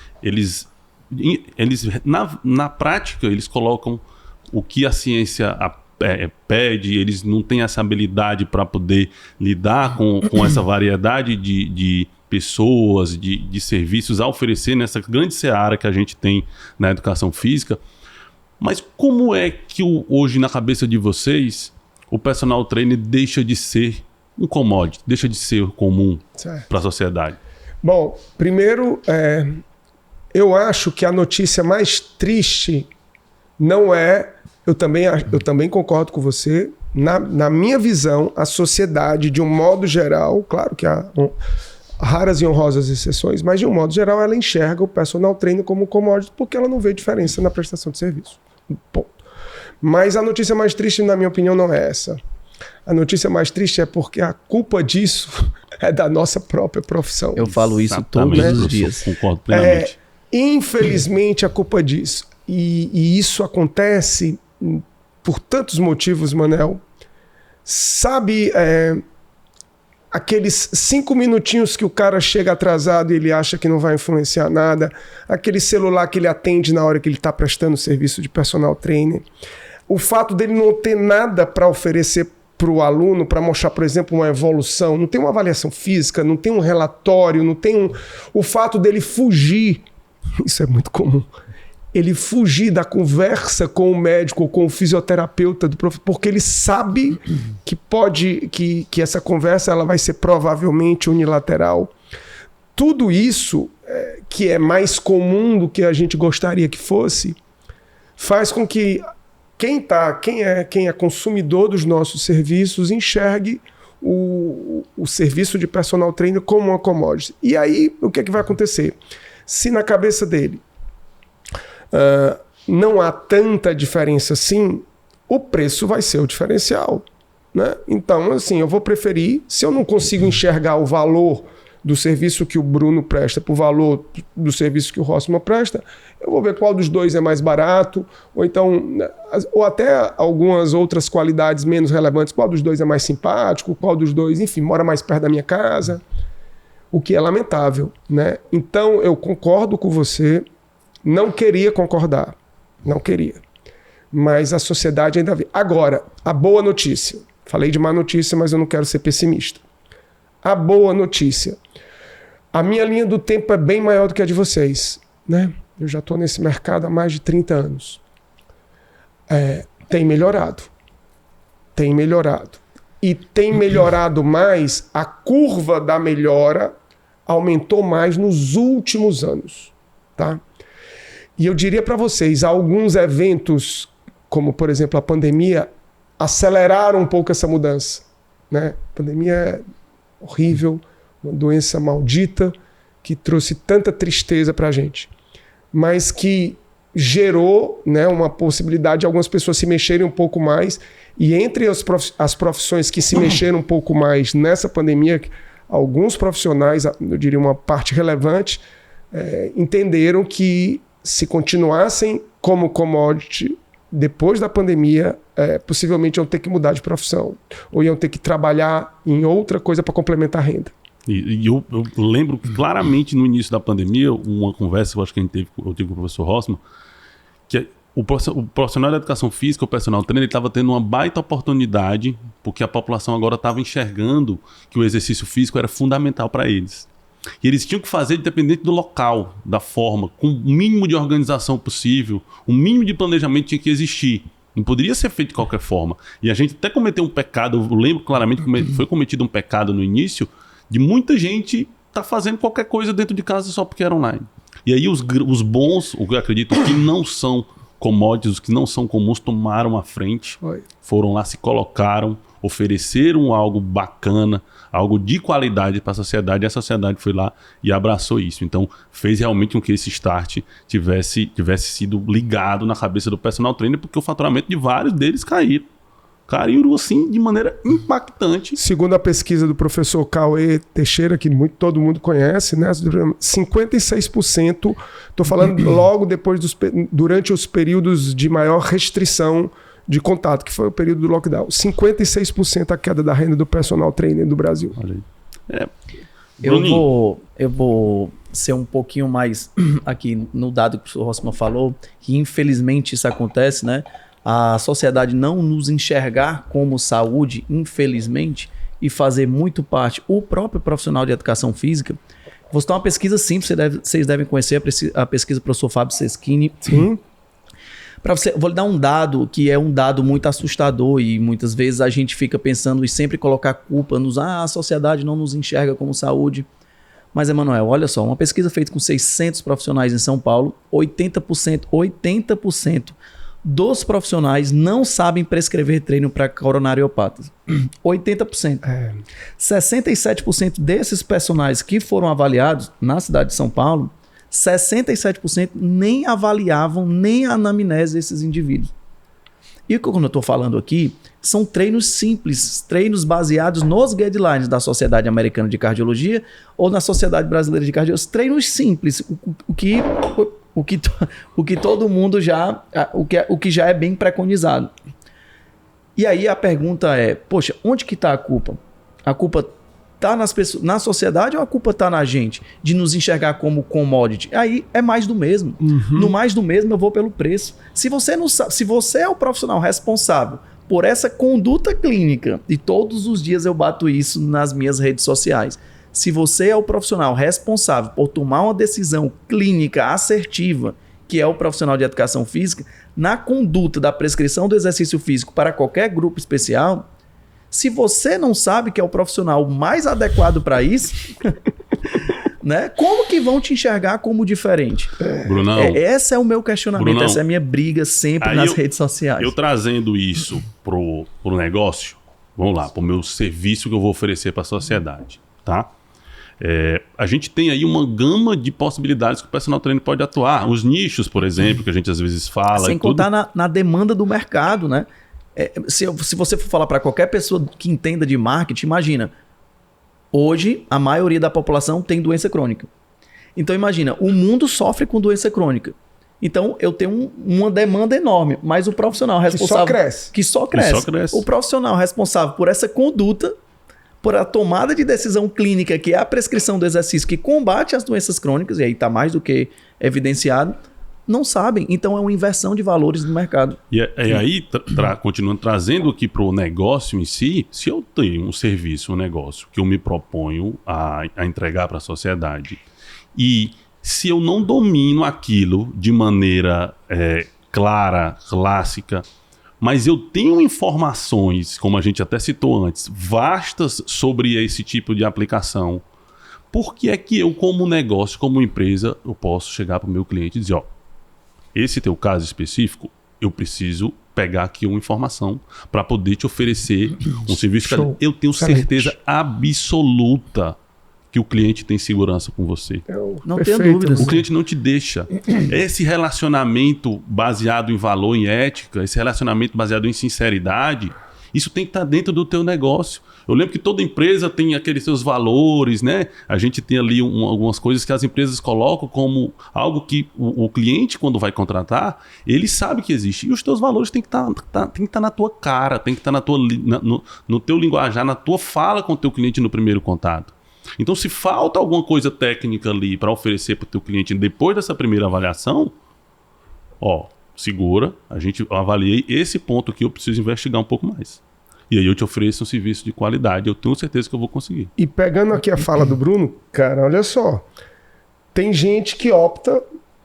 na prática, eles colocam o que a ciência pede, eles não têm essa habilidade para poder lidar com essa variedade de pessoas, de serviços a oferecer nessa grande seara que a gente tem na educação física. Mas como é que hoje, na cabeça de vocês, o personal trainer deixa de ser um commodity, deixa de ser comum para a sociedade? Bom, primeiro, eu acho que a notícia mais triste não é... Eu também concordo com você. Na minha visão, a sociedade, de um modo geral, claro que há raras e honrosas exceções, mas de um modo geral ela enxerga o personal trainer como commodity porque ela não vê diferença na prestação de serviço. Ponto. Mas a notícia mais triste, na minha opinião, não é essa. A notícia mais triste é porque a culpa disso é da nossa própria profissão. Eu falo isso todos os dias. Concordo plenamente. Infelizmente, a culpa disso. E isso acontece por tantos motivos, Manel. Sabe, aqueles 5 minutinhos que o cara chega atrasado e ele acha que não vai influenciar nada, aquele celular que ele atende na hora que ele está prestando serviço de personal trainer, o fato dele não ter nada para oferecer para o aluno, para mostrar, por exemplo, uma evolução, não tem uma avaliação física, não tem um relatório, não tem o fato dele fugir, isso é muito comum, ele fugir da conversa com o médico ou com o fisioterapeuta do professor, porque ele sabe que essa conversa ela vai ser provavelmente unilateral. Tudo isso, que é mais comum do que a gente gostaria que fosse, faz com que quem é consumidor dos nossos serviços enxergue o serviço de personal trainer como uma commodity. E aí, o que é que vai acontecer? Se na cabeça dele não há tanta diferença assim, o preço vai ser o diferencial, né? Então, assim, eu vou preferir, se eu não consigo enxergar o valor do serviço que o Bruno presta para o valor do serviço que o Rossmann presta, eu vou ver qual dos dois é mais barato, ou até algumas outras qualidades menos relevantes, qual dos dois é mais simpático, qual dos dois, enfim, mora mais perto da minha casa, o que é lamentável, né? Então, eu concordo com você, não queria concordar, não queria, mas a sociedade ainda vê. Agora, a boa notícia, falei de má notícia, mas eu não quero ser pessimista. A boa notícia, a minha linha do tempo é bem maior do que a de vocês, né? Eu já estou nesse mercado há mais de 30 anos. Tem melhorado. E tem melhorado mais, a curva da melhora aumentou mais nos últimos anos, tá? E eu diria para vocês, alguns eventos, como por exemplo a pandemia, aceleraram um pouco essa mudança, né? A pandemia é horrível, uma doença maldita que trouxe tanta tristeza para a gente, mas que gerou, né, uma possibilidade de algumas pessoas se mexerem um pouco mais, e entre as profissões que se mexeram um pouco mais nessa pandemia, alguns profissionais, eu diria uma parte relevante, entenderam que se continuassem como commodity depois da pandemia, possivelmente iam ter que mudar de profissão, ou iam ter que trabalhar em outra coisa para complementar a renda. E eu lembro claramente no início da pandemia, uma conversa que eu acho que eu tive com o professor Rossmann, que o profissional da educação física, o personal trainer, ele estava tendo uma baita oportunidade, porque a população agora estava enxergando que o exercício físico era fundamental para eles. E eles tinham que fazer independente do local, da forma, com o mínimo de organização possível, o mínimo de planejamento tinha que existir. Não poderia ser feito de qualquer forma. E a gente até cometeu um pecado, eu lembro claramente que foi cometido um pecado no início, de muita gente tá fazendo qualquer coisa dentro de casa só porque era online. E aí os bons, o que eu acredito que não são commodities, os que não são comuns, tomaram a frente, foram lá, se colocaram, ofereceram algo bacana, algo de qualidade para a sociedade, e a sociedade foi lá e abraçou isso. Então, fez realmente com que esse start tivesse sido ligado na cabeça do personal trainer, porque o faturamento de vários deles caiu assim de maneira impactante. Segundo a pesquisa do professor Cauê Teixeira, que todo mundo conhece, né, 56%, estou falando logo depois durante os períodos de maior restrição de contato, que foi o período do lockdown. 56% a queda da renda do personal trainer do Brasil. Olha aí. Eu vou ser um pouquinho mais aqui no dado que o professor Rossmann falou, que infelizmente isso acontece, né? A sociedade não nos enxergar como saúde, infelizmente, e fazer muito parte, o próprio profissional de educação física. Vou citar uma pesquisa simples, vocês devem conhecer a pesquisa do professor Fábio Seschini. Sim. Vou lhe dar um dado que é um dado muito assustador e muitas vezes a gente fica pensando em sempre colocar culpa a sociedade não nos enxerga como saúde. Mas, Emanuel, olha só, uma pesquisa feita com 600 profissionais em São Paulo, 80% dos profissionais não sabem prescrever treino para coronariopatas. 80%. 67% desses personagens que foram avaliados na cidade de São Paulo, 67% nem avaliavam nem a anamnese desses indivíduos. E quando eu estou falando aqui, são treinos simples, treinos baseados nos guidelines da Sociedade Americana de Cardiologia ou na Sociedade Brasileira de Cardiologia. Treinos simples, o que todo mundo o que já é bem preconizado. E aí a pergunta é, poxa, onde que está a culpa? A culpa está nas pessoas, na sociedade, ou a culpa está na gente de nos enxergar como commodity? Aí é mais do mesmo. No mais do mesmo eu vou pelo preço. Se você não sabe, se você é o profissional responsável por essa conduta clínica, e todos os dias eu bato isso nas minhas redes sociais, se você é o profissional responsável por tomar uma decisão clínica assertiva, que é o profissional de educação física, na conduta da prescrição do exercício físico para qualquer grupo especial, se você não sabe que é o profissional mais adequado para isso, né? Como que vão te enxergar como diferente? Brunão, esse é o meu questionamento, Brunão, essa é a minha briga sempre nas redes sociais. Eu trazendo isso pro negócio, vamos lá, pro meu serviço que eu vou oferecer para a sociedade, tá? A gente tem aí uma gama de possibilidades que o personal trainer pode atuar. Os nichos, por exemplo, que a gente às vezes fala. Sem contar na demanda do mercado, né? Se você for falar para qualquer pessoa que entenda de marketing, imagina, hoje a maioria da população tem doença crônica. Então imagina, o mundo sofre com doença crônica. Então eu tenho uma demanda enorme, mas o profissional responsável... Que só cresce. O profissional responsável por essa conduta, por a tomada de decisão clínica, que é a prescrição do exercício que combate as doenças crônicas, e aí está mais do que evidenciado, não sabem. Então é uma inversão de valores do mercado. E aí, continuando trazendo aqui para o negócio em si, se eu tenho um serviço, um negócio que eu me proponho a entregar para a sociedade, e se eu não domino aquilo de maneira clara, clássica, mas eu tenho informações, como a gente até citou antes, vastas sobre esse tipo de aplicação, por que é que eu, como negócio, como empresa, eu posso chegar para o meu cliente e dizer, ó, esse teu caso específico, eu preciso pegar aqui uma informação para poder te oferecer um serviço. Show. Eu tenho certeza absoluta que o cliente tem segurança com você. Não tenho dúvidas. O cliente não te deixa. Esse relacionamento baseado em valor, em ética, esse relacionamento baseado em sinceridade, isso tem que estar dentro do teu negócio. Eu lembro que toda empresa tem aqueles seus valores, né? A gente tem ali algumas coisas que as empresas colocam como algo que o cliente, quando vai contratar, ele sabe que existe. E os teus valores têm que estar na tua cara, tem que estar no teu linguajar, na tua fala com o teu cliente no primeiro contato. Então, se falta alguma coisa técnica ali para oferecer para o teu cliente depois dessa primeira avaliação, segura, eu avaliei esse ponto aqui, eu preciso investigar um pouco mais. E aí eu te ofereço um serviço de qualidade, eu tenho certeza que eu vou conseguir. E pegando aqui a fala do Bruno, cara, olha só, tem gente que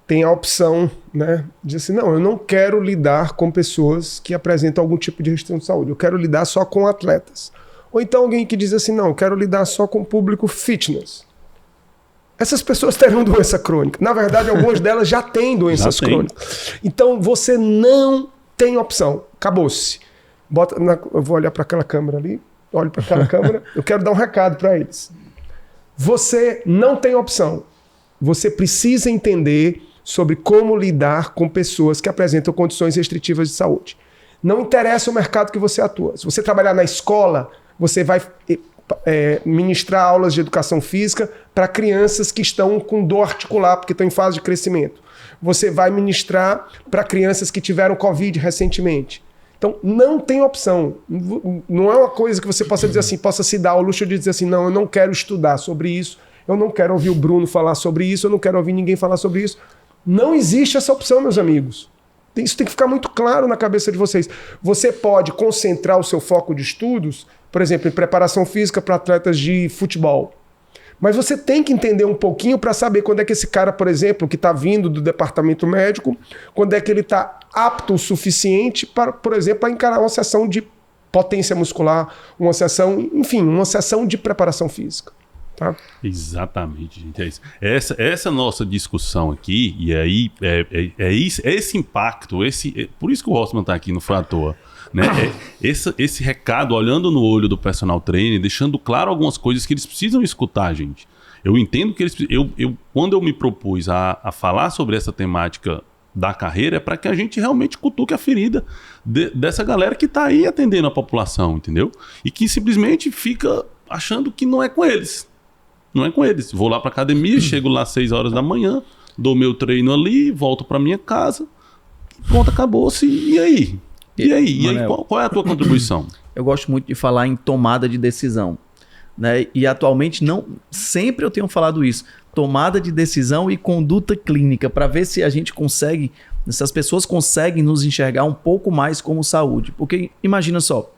tem a opção, né, de assim, não, eu não quero lidar com pessoas que apresentam algum tipo de restrição de saúde, eu quero lidar só com atletas. Ou então alguém que diz assim, não, eu quero lidar só com o público fitness. Essas pessoas terão doença crônica. Na verdade, algumas delas já têm doenças crônicas. Então, você não tem opção. Acabou-se. Eu vou olhar para aquela câmera ali. Olho para aquela câmera. Eu quero dar um recado para eles. Você não tem opção. Você precisa entender sobre como lidar com pessoas que apresentam condições restritivas de saúde. Não interessa o mercado que você atua. Se você trabalhar na escola, você vai ministrar aulas de educação física para crianças que estão com dor articular, porque estão em fase de crescimento. Você vai ministrar para crianças que tiveram Covid recentemente. Então, não tem opção. Não é uma coisa que você possa dizer assim, possa se dar ao luxo de dizer assim, não, eu não quero estudar sobre isso, eu não quero ouvir o Bruno falar sobre isso, eu não quero ouvir ninguém falar sobre isso. Não existe essa opção, meus amigos. Isso tem que ficar muito claro na cabeça de vocês. Você pode concentrar o seu foco de estudos, por exemplo, em preparação física para atletas de futebol. Mas você tem que entender um pouquinho para saber quando é que esse cara, por exemplo, que está vindo do departamento médico, quando é que ele está apto o suficiente para, por exemplo, para encarar uma sessão de potência muscular, uma sessão, enfim, uma sessão de preparação física. Tá? Exatamente, gente. É isso. Essa nossa discussão aqui, e aí esse impacto, por isso que o Rossmann está aqui, não foi à toa. Né? Esse recado, olhando no olho do personal trainer, deixando claro algumas coisas que eles precisam escutar, gente. Eu entendo que quando eu me propus a falar sobre essa temática da carreira, é para que a gente realmente cutuque a ferida dessa galera que está aí atendendo a população, entendeu? E que simplesmente fica achando que não é com eles. Não é com eles. Vou lá para academia, chego lá às 6 horas da manhã, dou meu treino ali, volto para minha casa, pronto, acabou-se. E aí? E aí, qual é a tua contribuição? Eu gosto muito de falar em tomada de decisão, né? E atualmente sempre eu tenho falado isso, tomada de decisão e conduta clínica, para ver se a gente consegue, se as pessoas conseguem nos enxergar um pouco mais como saúde. Porque imagina só,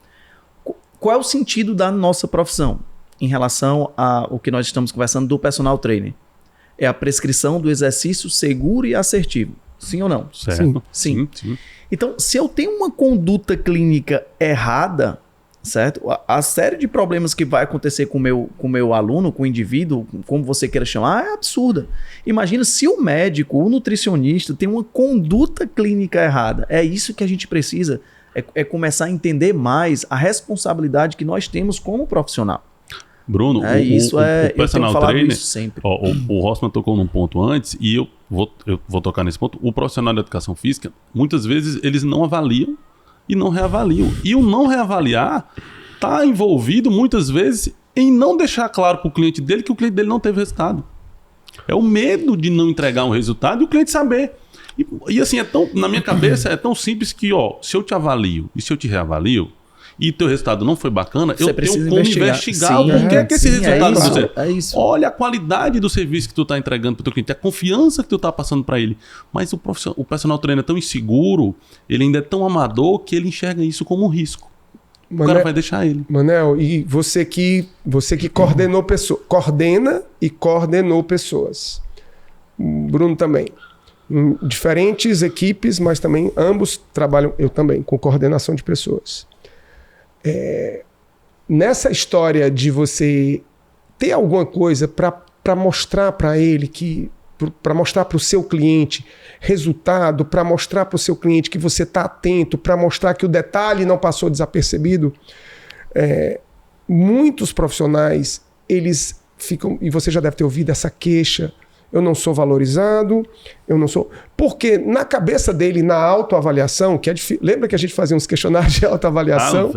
qual é o sentido da nossa profissão em relação ao que nós estamos conversando do personal trainer? É a prescrição do exercício seguro e assertivo. Sim ou não? Certo. Sim. Então, se eu tenho uma conduta clínica errada, certo? A série de problemas que vai acontecer com o meu aluno, com o indivíduo, como você queira chamar, é absurda. Imagina se o médico, o nutricionista tem uma conduta clínica errada. É isso que a gente precisa, é começar a entender mais a responsabilidade que nós temos como profissional. Bruno, o personal trainer, isso sempre. O Rossmann tocou num ponto antes e eu vou tocar nesse ponto. O profissional de educação física, muitas vezes eles não avaliam e não reavaliam. E o não reavaliar está envolvido muitas vezes em não deixar claro para o cliente dele que o cliente dele não teve resultado. É o medo de não entregar um resultado e o cliente saber. E assim, na minha cabeça é tão simples que, se eu te avalio e se eu te reavalio, e teu resultado não foi bacana, eu tenho como investigar o porquê que esse resultado não foi. É isso. Olha a qualidade do serviço que tu está entregando para o teu cliente, a confiança que tu está passando para ele. Mas o personal trainer é tão inseguro, ele ainda é tão amador, que ele enxerga isso como um risco. O cara vai deixar ele. Manel, e você que coordenou pessoas, coordena e coordenou pessoas. Bruno também. Em diferentes equipes, mas também ambos trabalham, eu também, com coordenação de pessoas. Nessa história de você ter alguma coisa para mostrar para ele, para mostrar para o seu cliente resultado, para mostrar para o seu cliente que você está atento, para mostrar que o detalhe não passou desapercebido, muitos profissionais, eles ficam, e você já deve ter ouvido essa queixa, eu não sou valorizado, eu não sou... Porque na cabeça dele, na autoavaliação, que é difícil... Lembra que a gente fazia uns questionários de autoavaliação?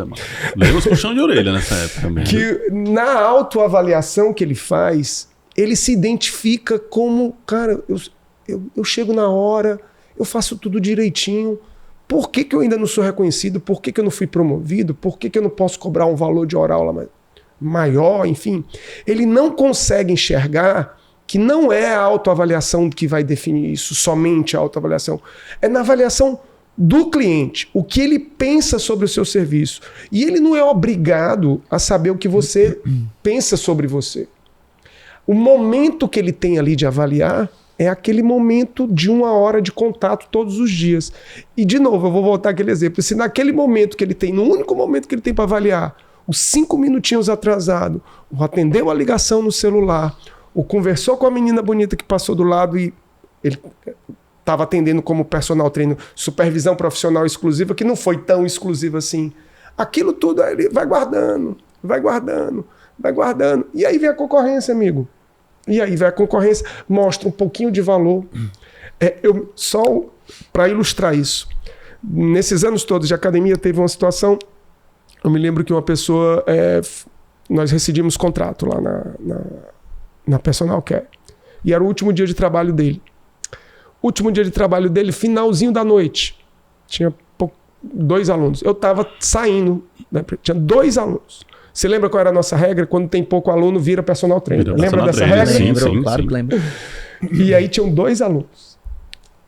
Lembra os puxão de orelha nessa época também. Que na autoavaliação que ele faz, ele se identifica como... Cara, eu chego na hora, eu faço tudo direitinho. Por que eu ainda não sou reconhecido? Por que eu não fui promovido? Por que eu não posso cobrar um valor de hora aula maior? Enfim, ele não consegue enxergar que não é a autoavaliação que vai definir isso, somente a autoavaliação. É na avaliação do cliente, o que ele pensa sobre o seu serviço. E ele não é obrigado a saber o que você pensa sobre você. O momento que ele tem ali de avaliar é aquele momento de 1 hora de contato todos os dias. E, de novo, eu vou voltar àquele exemplo. Se naquele momento que ele tem, no único momento que ele tem para avaliar, os 5 minutinhos atrasado, o atendeu a ligação no celular, o conversou com a menina bonita que passou do lado e ele estava atendendo como personal trainer, supervisão profissional exclusiva, que não foi tão exclusiva assim. Aquilo tudo ele vai guardando, vai guardando, vai guardando. E aí vem a concorrência, amigo. E aí vem a concorrência, mostra um pouquinho de valor. Só para ilustrar isso, nesses anos todos de academia teve uma situação, eu me lembro que uma pessoa, nós rescindimos contrato lá na Personal Care. E era o último dia de trabalho dele. Último dia de trabalho dele, finalzinho da noite. Tinha 2 alunos. Eu estava saindo, né? Tinha 2 alunos. Você lembra qual era a nossa regra? Quando tem pouco aluno, vira personal trainer. Lembra dessa regra? Sim, claro que lembro. E aí tinham 2 alunos.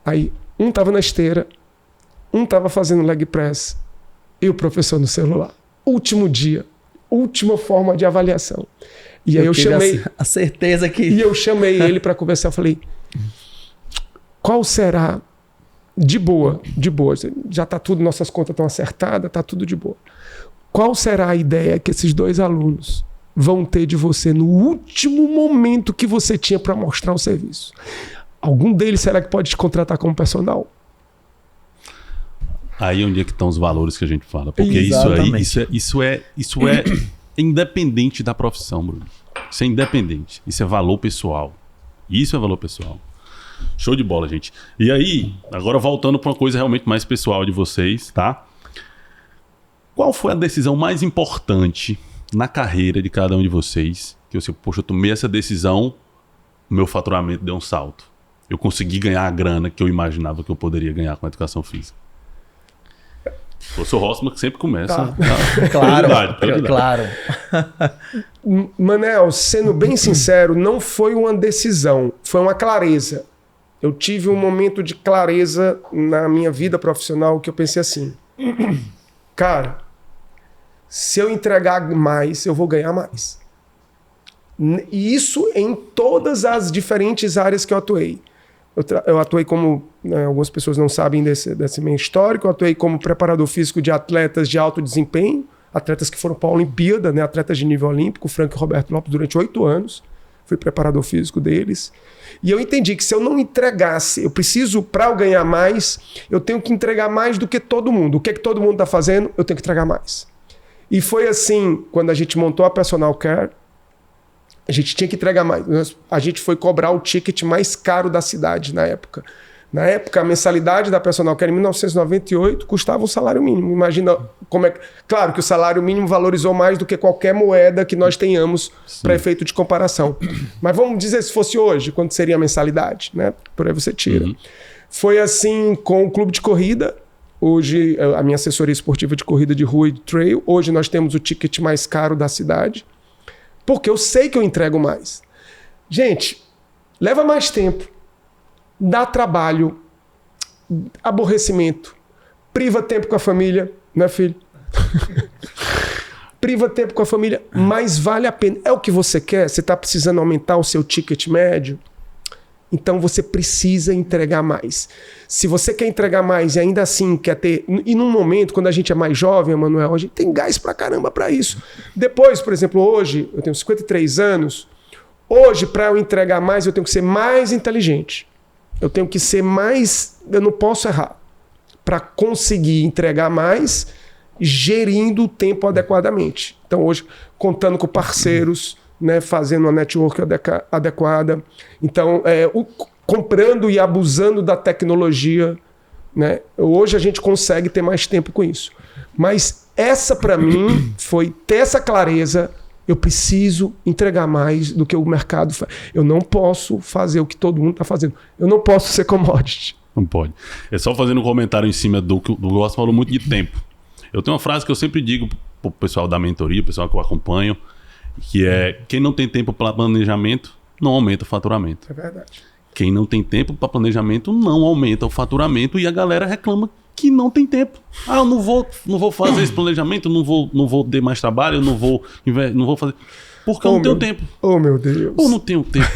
Aí um estava na esteira, um estava fazendo leg press e o professor no celular. Último dia última forma de avaliação. E aí eu chamei... A certeza que... E eu chamei ele para conversar. Eu falei, qual será... De boa. Já tá tudo, nossas contas estão acertadas, tá tudo de boa. Qual será a ideia que esses 2 alunos vão ter de você no último momento que você tinha para mostrar o serviço? Algum deles será que pode te contratar como personal? Aí onde é que estão os valores que a gente fala. Porque isso é independente da profissão, Bruno. Isso é independente. Isso é valor pessoal. Isso é valor pessoal. Show de bola, gente. E aí, agora voltando para uma coisa realmente mais pessoal de vocês, tá? Qual foi a decisão mais importante na carreira de cada um de vocês? Que você, poxa, eu tomei essa decisão, o meu faturamento deu um salto. Eu consegui ganhar a grana que eu imaginava que eu poderia ganhar com a educação física. Eu sou o Rossman que sempre começa. Tá. Claro. Manel, sendo bem sincero, não foi uma decisão, foi uma clareza. Eu tive um momento de clareza na minha vida profissional que eu pensei assim, cara, se eu entregar mais, eu vou ganhar mais. E isso em todas as diferentes áreas que eu atuei. Eu atuei como, né, algumas pessoas não sabem desse meio histórico, eu atuei como preparador físico de atletas de alto desempenho, atletas que foram para a Olimpíada, né, atletas de nível olímpico, Frank e Roberto Lopes, durante 8 anos. Fui preparador físico deles. E eu entendi que se eu não entregasse, eu preciso, para eu ganhar mais, eu tenho que entregar mais do que todo mundo. O que é que todo mundo está fazendo? Eu tenho que entregar mais. E foi assim, quando a gente montou a Personal Care, a gente tinha que entregar mais. A gente foi cobrar o ticket mais caro da cidade na época. Na época, a mensalidade da Personal Care em 1998 custava um salário mínimo. Imagina como é... Claro que o salário mínimo valorizou mais do que qualquer moeda que nós tenhamos para efeito de comparação. Mas vamos dizer se fosse hoje, quanto seria a mensalidade, né? Por aí você tira. Foi assim com o clube de corrida. Hoje, a minha assessoria esportiva de corrida de rua e de trail. Hoje nós temos o ticket mais caro da cidade. Porque eu sei que eu entrego mais. Gente, leva mais tempo. Dá trabalho, aborrecimento, priva tempo com a família, né, filho? Priva tempo com a família, mas vale a pena. É o que você quer? Você está precisando aumentar o seu ticket médio? Então você precisa entregar mais. Se você quer entregar mais e ainda assim quer ter... E num momento, quando a gente é mais jovem, Manuel, a gente tem gás pra caramba pra isso. Depois, por exemplo, hoje, eu tenho 53 anos, hoje, para eu entregar mais, eu tenho que ser mais inteligente. Eu tenho que ser mais... Eu não posso errar. Para conseguir entregar mais, gerindo o tempo adequadamente. Então, hoje, contando com parceiros, né, fazendo uma network adequada. Então, comprando e abusando da tecnologia. Né? Hoje a gente consegue ter mais tempo com isso. Mas essa, para mim, foi ter essa clareza... Eu preciso entregar mais do que o mercado faz. Eu não posso fazer o que todo mundo está fazendo. Eu não posso ser commodity. Não pode. É só fazendo um comentário em cima do que o Gosto falou muito de tempo. Eu tenho uma frase que eu sempre digo para o pessoal da mentoria, o pessoal que eu acompanho, que é: quem não tem tempo para planejamento, não aumenta o faturamento. É verdade. Quem não tem tempo para planejamento, não aumenta o faturamento, e a galera reclama que não tem tempo. Ah, eu não vou fazer esse planejamento, não vou ter mais trabalho, eu não vou fazer... Porque eu não tenho tempo. Oh, meu Deus. Eu não tenho tempo.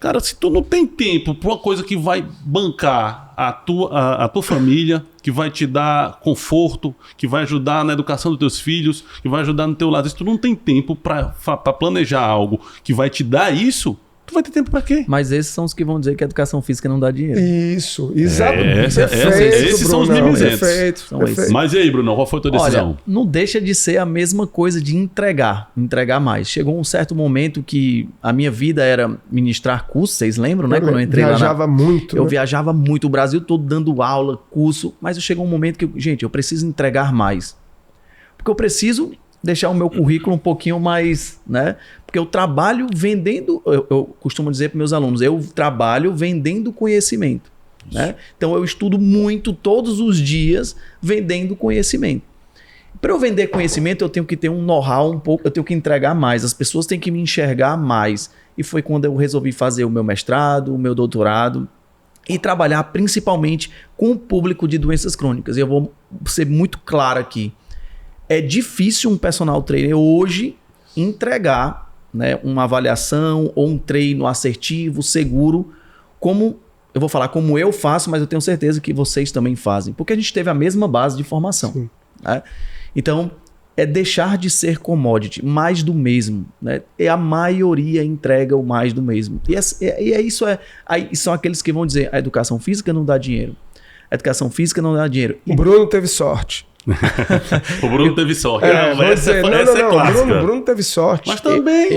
Cara, se tu não tem tempo para uma coisa que vai bancar a tua família, que vai te dar conforto, que vai ajudar na educação dos teus filhos, que vai ajudar no teu lado, se tu não tem tempo para planejar algo que vai te dar isso, tu vai ter tempo pra quê? Mas esses são os que vão dizer que a educação física não dá dinheiro. Isso, exato. Esses são os mimizentos. Perfeito. Mas e aí, Bruno, qual foi a tua decisão? Olha, não deixa de ser a mesma coisa de entregar mais. Chegou um certo momento que a minha vida era ministrar curso, vocês lembram, né? Quando eu entrei viajava muito. Eu viajava muito, o Brasil todo dando aula, curso, mas chegou um momento que, eu preciso entregar mais. Porque eu preciso deixar o meu currículo um pouquinho mais, né? Porque eu trabalho vendendo, eu costumo dizer para meus alunos, eu trabalho vendendo conhecimento, né? Então eu estudo muito todos os dias vendendo conhecimento. Para eu vender conhecimento, eu tenho que ter um know-how um pouco, eu tenho que entregar mais, as pessoas têm que me enxergar mais. E foi quando eu resolvi fazer o meu mestrado, o meu doutorado e trabalhar principalmente com o público de doenças crônicas. E eu vou ser muito claro aqui. é difícil um personal trainer hoje entregar, né, uma avaliação ou um treino assertivo, seguro, como eu vou falar como eu faço, mas eu tenho certeza que vocês também fazem, porque a gente teve a mesma base de formação. Né? Então, é deixar de ser commodity, mais do mesmo. Né? E a maioria entrega o mais do mesmo. Aí são aqueles que vão dizer, a educação física não dá dinheiro. A educação física não dá dinheiro. O Bruno teve sorte. O Bruno teve sorte. Essa é clássica. Bruno teve sorte. Mas também...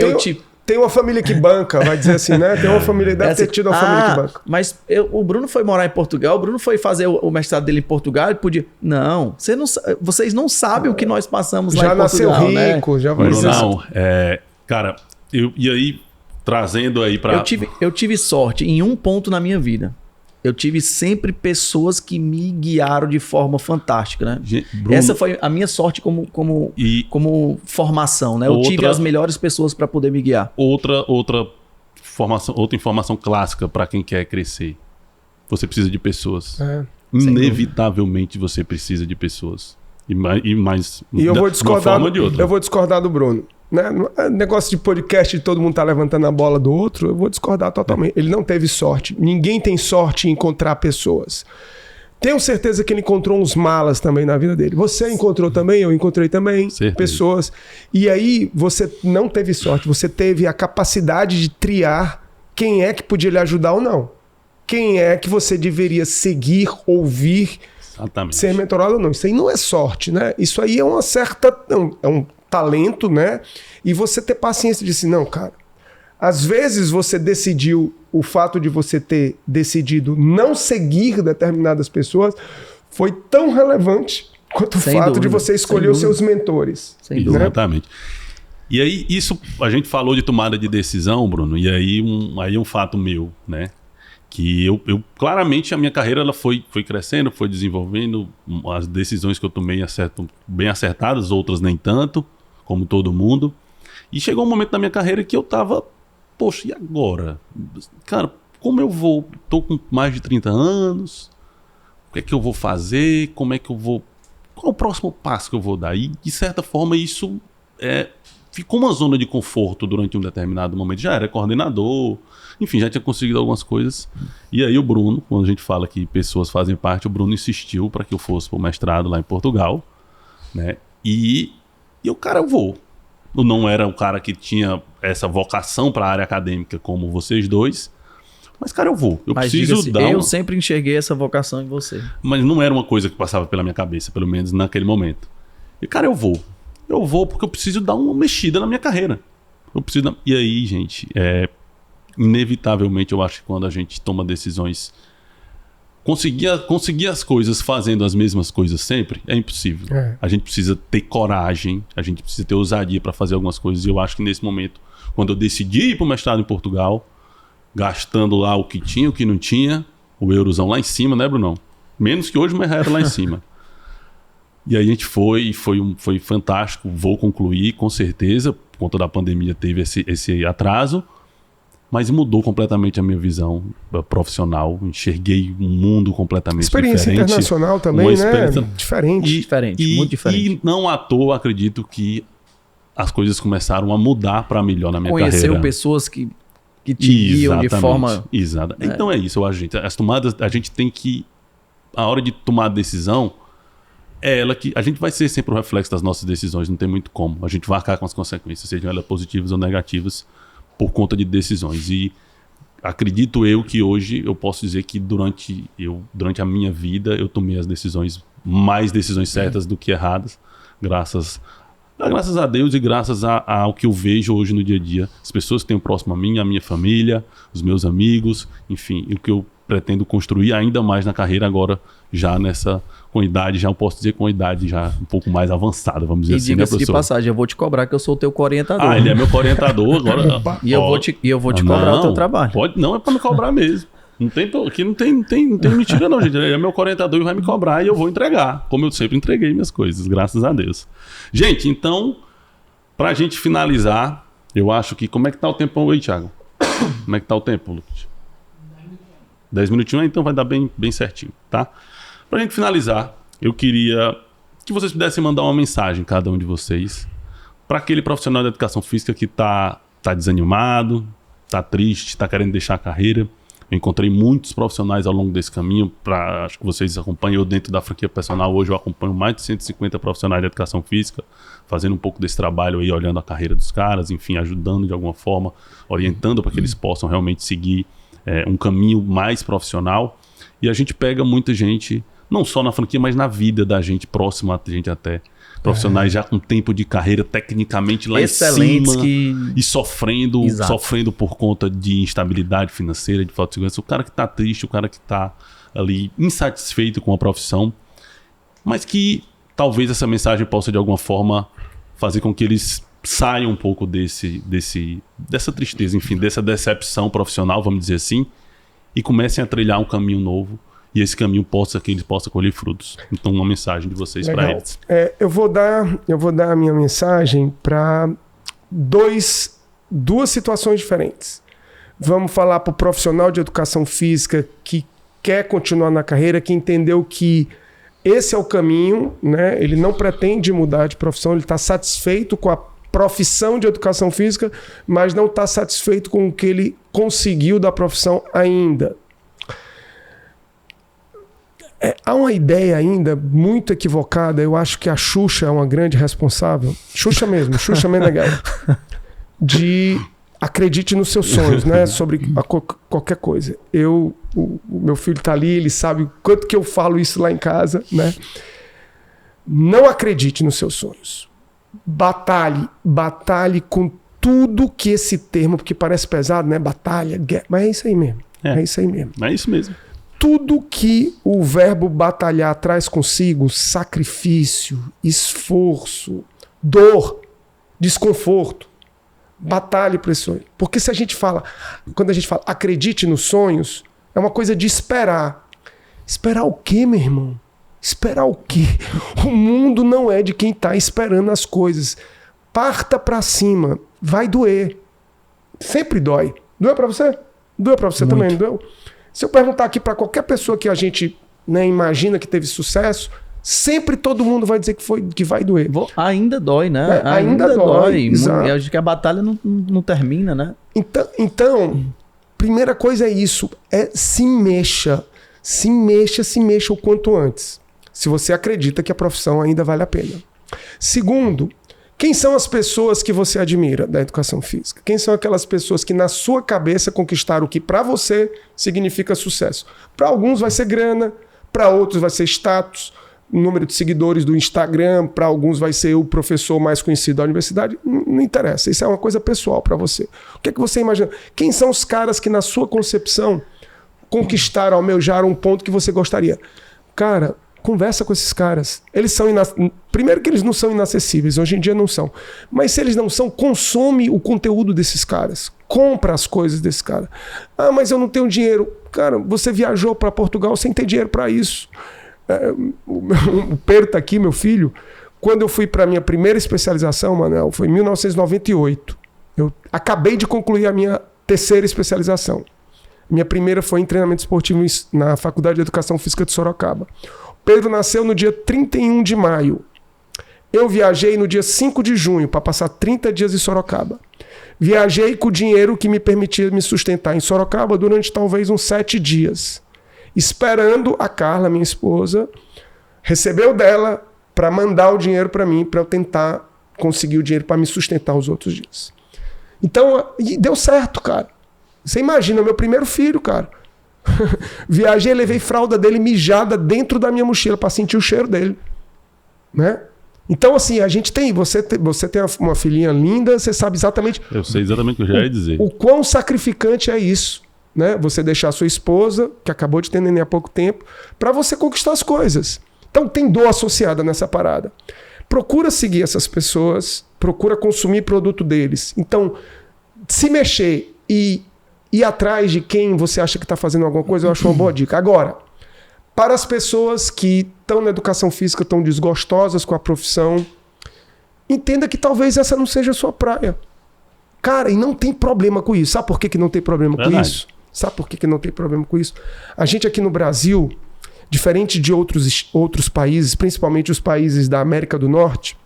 Tem uma família que banca, vai dizer assim, né? Tem uma família, deve ter tido uma família que banca. Mas o Bruno foi morar em Portugal, o Bruno foi fazer o mestrado dele em Portugal, ele podia... Não, vocês não sabem o que nós passamos lá em Portugal, Já nasceu rico, né? Já vai dizer assim. Cara, e aí, trazendo aí pra... Eu tive sorte em um ponto na minha vida. Eu tive sempre pessoas que me guiaram de forma fantástica, né? Bruno, essa foi a minha sorte como formação, né? Eu tive as melhores pessoas para poder me guiar. Outra informação clássica para quem quer crescer. Você precisa de pessoas. Inevitavelmente você precisa de pessoas. E eu vou discordar do Bruno. Né? Negócio de podcast, todo mundo tá levantando a bola do outro, eu vou discordar totalmente. Ele não teve sorte. Ninguém tem sorte em encontrar pessoas. Tenho certeza que ele encontrou uns malas também na vida dele. Você encontrou também, eu encontrei também pessoas. E aí você não teve sorte, você teve a capacidade de triar quem é que podia lhe ajudar ou não. Quem é que você deveria seguir, ouvir, ser mentorado ou não. Isso aí não é sorte, né? Isso aí é uma certa... É um talento, né? E você ter paciência de dizer, não, cara, às vezes você decidiu, o fato de você ter decidido não seguir determinadas pessoas foi tão relevante quanto o fato de você escolher os seus mentores. Exatamente. E aí, isso, a gente falou de tomada de decisão, Bruno, e aí um fato meu, né? Que eu claramente, a minha carreira ela foi crescendo, foi desenvolvendo, as decisões que eu tomei bem acertadas, outras nem tanto, como todo mundo. E chegou um momento na minha carreira que eu tava, poxa, e agora? Cara, como eu vou? Tô com mais de 30 anos, o que é que eu vou fazer? Como é que eu vou... Qual é o próximo passo que eu vou dar? E, de certa forma, isso ficou uma zona de conforto durante um determinado momento. Já era coordenador, enfim, já tinha conseguido algumas coisas. E aí o Bruno, quando a gente fala que pessoas fazem parte, o Bruno insistiu para que eu fosse para o mestrado lá em Portugal, né? E eu vou. Eu não era um cara que tinha essa vocação para a área acadêmica como vocês dois, mas, cara, eu vou. Eu sempre enxerguei essa vocação em você. Mas não era uma coisa que passava pela minha cabeça, pelo menos naquele momento. E, cara, eu vou. Eu vou porque eu preciso dar uma mexida na minha carreira. E aí, gente, inevitavelmente, eu acho que quando a gente toma decisões... Conseguir as coisas fazendo as mesmas coisas sempre é impossível. A gente precisa ter coragem, a gente precisa ter ousadia para fazer algumas coisas. E eu acho que nesse momento, quando eu decidi ir para o mestrado em Portugal, gastando lá o que tinha, o que não tinha, o eurozão lá em cima, né, Brunão? Menos que hoje, mas era lá em cima. E aí a gente foi fantástico, vou concluir, com certeza, por conta da pandemia teve esse atraso, mas mudou completamente a minha visão profissional, enxerguei um mundo completamente experiência diferente. Experiência internacional também, né? Diferente. Muito diferente. E não à toa, acredito que as coisas começaram a mudar para melhor na minha carreira. Conheceu pessoas que te guiam de forma... Exato. Então é isso, eu acho, gente. As tomadas, a gente tem que... A hora de tomar a decisão, é ela que... A gente vai ser sempre o reflexo das nossas decisões, não tem muito como. A gente vai arcar com as consequências, sejam elas positivas ou negativas, por conta de decisões. E acredito eu que hoje eu posso dizer que durante a minha vida eu tomei mais decisões certas do que erradas, graças a Deus e graças ao que eu vejo hoje no dia a dia. As pessoas que tenho próximo a mim, a minha família, os meus amigos, enfim, o que eu pretendo construir ainda mais na carreira agora, já com idade, já eu posso dizer com idade já um pouco mais avançada, vamos dizer assim, né, professor? E diga-se de passagem, eu vou te cobrar que eu sou o teu orientador. Ele é meu orientador agora. E eu vou te cobrar o teu trabalho. Não, é para me cobrar mesmo. Aqui não tem mentira não, gente. Ele é meu orientador e vai me cobrar e eu vou entregar, como eu sempre entreguei minhas coisas, graças a Deus. Gente, então, pra gente finalizar, eu acho que... Como é que tá o tempo aí, Thiago? Como é que tá o tempo, Lucas? 10 minutinhos, então vai dar bem certinho, tá? Pra gente finalizar, eu queria que vocês pudessem mandar uma mensagem, cada um de vocês, para aquele profissional da educação física que tá desanimado, tá triste, tá querendo deixar a carreira. Eu encontrei muitos profissionais ao longo desse caminho, acho que vocês acompanham. Eu dentro da franquia personal, hoje eu acompanho mais de 150 profissionais de educação física, fazendo um pouco desse trabalho aí, olhando a carreira dos caras, enfim, ajudando de alguma forma, orientando para que eles possam realmente seguir um caminho mais profissional. E a gente pega muita gente, não só na franquia, mas na vida da gente, próxima a gente até. Profissionais já com tempo de carreira tecnicamente lá excelentes em cima e sofrendo por conta de instabilidade financeira, de falta de segurança. O cara que tá triste, o cara que tá ali insatisfeito com a profissão, mas que talvez essa mensagem possa de alguma forma fazer com que eles saiam um pouco dessa tristeza, enfim, dessa decepção profissional, vamos dizer assim, e comecem a trilhar um caminho novo. E esse caminho que eles possam colher frutos. Então, uma mensagem de vocês para eles. Eu vou dar a minha mensagem para duas situações diferentes. Vamos falar para o profissional de educação física que quer continuar na carreira, que entendeu que esse é o caminho, né? Ele não pretende mudar de profissão, ele está satisfeito com a profissão de educação física, mas não está satisfeito com o que ele conseguiu da profissão ainda. Há uma ideia ainda muito equivocada, eu acho que a Xuxa é uma grande responsável, Xuxa Meneghel, de acredite nos seus sonhos, né? Sobre qualquer coisa. O meu filho está ali, ele sabe o quanto que eu falo isso lá em casa, né? Não acredite nos seus sonhos. Batalhe com tudo que esse termo, porque parece pesado, né? Batalha, guerra, mas é isso aí mesmo. É isso aí mesmo. É isso mesmo. Tudo que o verbo batalhar traz consigo, sacrifício, esforço, dor, desconforto, batalhe por esse sonho. Porque quando a gente fala acredite nos sonhos, é uma coisa de esperar. Esperar o quê, meu irmão? Esperar o quê? O mundo não é de quem está esperando as coisas. Parta para cima, vai doer. Sempre dói. Doeu para você? Doeu para você também, não doeu? Se eu perguntar aqui para qualquer pessoa que a gente, né, imagina que teve sucesso, sempre todo mundo vai dizer que vai doer. Ainda dói, né? Ainda dói. E acho que a batalha não termina, né? Então, primeira coisa é isso, se mexa. Se mexa o quanto antes. Se você acredita que a profissão ainda vale a pena. Segundo, quem são as pessoas que você admira da educação física? Quem são aquelas pessoas que na sua cabeça conquistaram o que para você significa sucesso? Para alguns vai ser grana, para outros vai ser status, número de seguidores do Instagram, para alguns vai ser o professor mais conhecido da universidade. Não interessa, isso é uma coisa pessoal para você. O que é que você imagina? Quem são os caras que na sua concepção conquistaram, almejaram um ponto que você gostaria? Cara, conversa com esses caras. Eles são primeiro que eles não são inacessíveis, hoje em dia não são. Mas se eles não são, consome o conteúdo desses caras. Compra as coisas desse cara. Ah, mas eu não tenho dinheiro. Cara, você viajou para Portugal sem ter dinheiro para isso. O Pedro tá aqui, meu filho. Quando eu fui para minha primeira especialização, Manel, foi em 1998. Eu acabei de concluir a minha terceira especialização. Minha primeira foi em treinamento esportivo na Faculdade de Educação Física de Sorocaba. Pedro nasceu no dia 31 de maio. Eu viajei no dia 5 de junho para passar 30 dias em Sorocaba. Viajei com o dinheiro que me permitia me sustentar em Sorocaba durante talvez uns 7 dias. Esperando a Carla, minha esposa, receber o dela para mandar o dinheiro para mim, para eu tentar conseguir o dinheiro para me sustentar os outros dias. Então, e deu certo, cara. Você imagina, meu primeiro filho, cara. Viajei, levei fralda dele mijada dentro da minha mochila para sentir o cheiro dele, né? Então, assim, a gente tem... Você tem uma filhinha linda, você sabe exatamente... Eu sei exatamente o que eu já ia dizer. O quão sacrificante é isso, né? Você deixar a sua esposa, que acabou de ter neném há pouco tempo, para você conquistar as coisas. Então, tem dor associada nessa parada. Procura seguir essas pessoas, procura consumir produto deles. Então, se mexer e ir atrás de quem você acha que está fazendo alguma coisa, eu acho uma boa dica. Agora, para as pessoas que estão na educação física, estão desgostosas com a profissão, entenda que talvez essa não seja a sua praia. Cara, e não tem problema com isso. Sabe por que não tem problema com isso? Sabe por que não tem problema com isso? A gente aqui no Brasil, diferente de outros países, principalmente os países da América do Norte,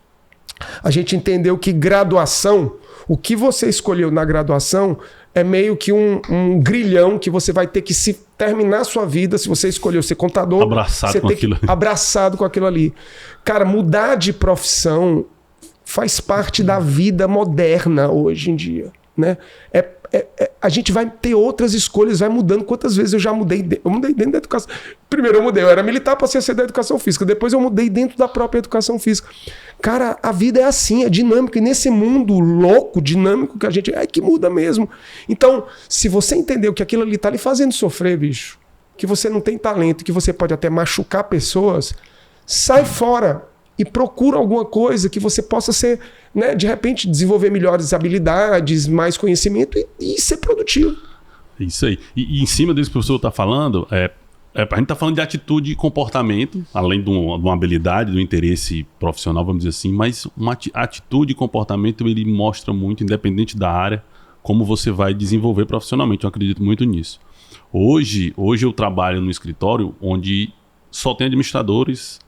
a gente entendeu que graduação, o que você escolheu na graduação é meio que um grilhão que você vai ter que terminar a sua vida. Se você escolheu ser contador, abraçado com aquilo. Abraçado com aquilo ali. Cara, mudar de profissão faz parte da vida moderna hoje em dia, né? A gente vai ter outras escolhas, vai mudando. Quantas vezes eu já mudei? Eu mudei dentro da educação. Primeiro eu era militar, passei a ser da educação física. Depois eu mudei dentro da própria educação física. Cara, a vida é assim, é dinâmica. E nesse mundo louco, dinâmico que a gente... É que muda mesmo. Então, se você entendeu que aquilo ali tá lhe fazendo sofrer, bicho, que você não tem talento, que você pode até machucar pessoas, sai fora e procura alguma coisa que você possa ser, né, de repente, desenvolver melhores habilidades, mais conhecimento e ser produtivo. Isso aí. E em cima disso que o professor está falando, a gente está falando de atitude e comportamento, além de uma habilidade, do interesse profissional, vamos dizer assim, mas uma atitude e comportamento ele mostra muito, independente da área, como você vai desenvolver profissionalmente. Eu acredito muito nisso. Hoje eu trabalho no escritório onde só tem administradores,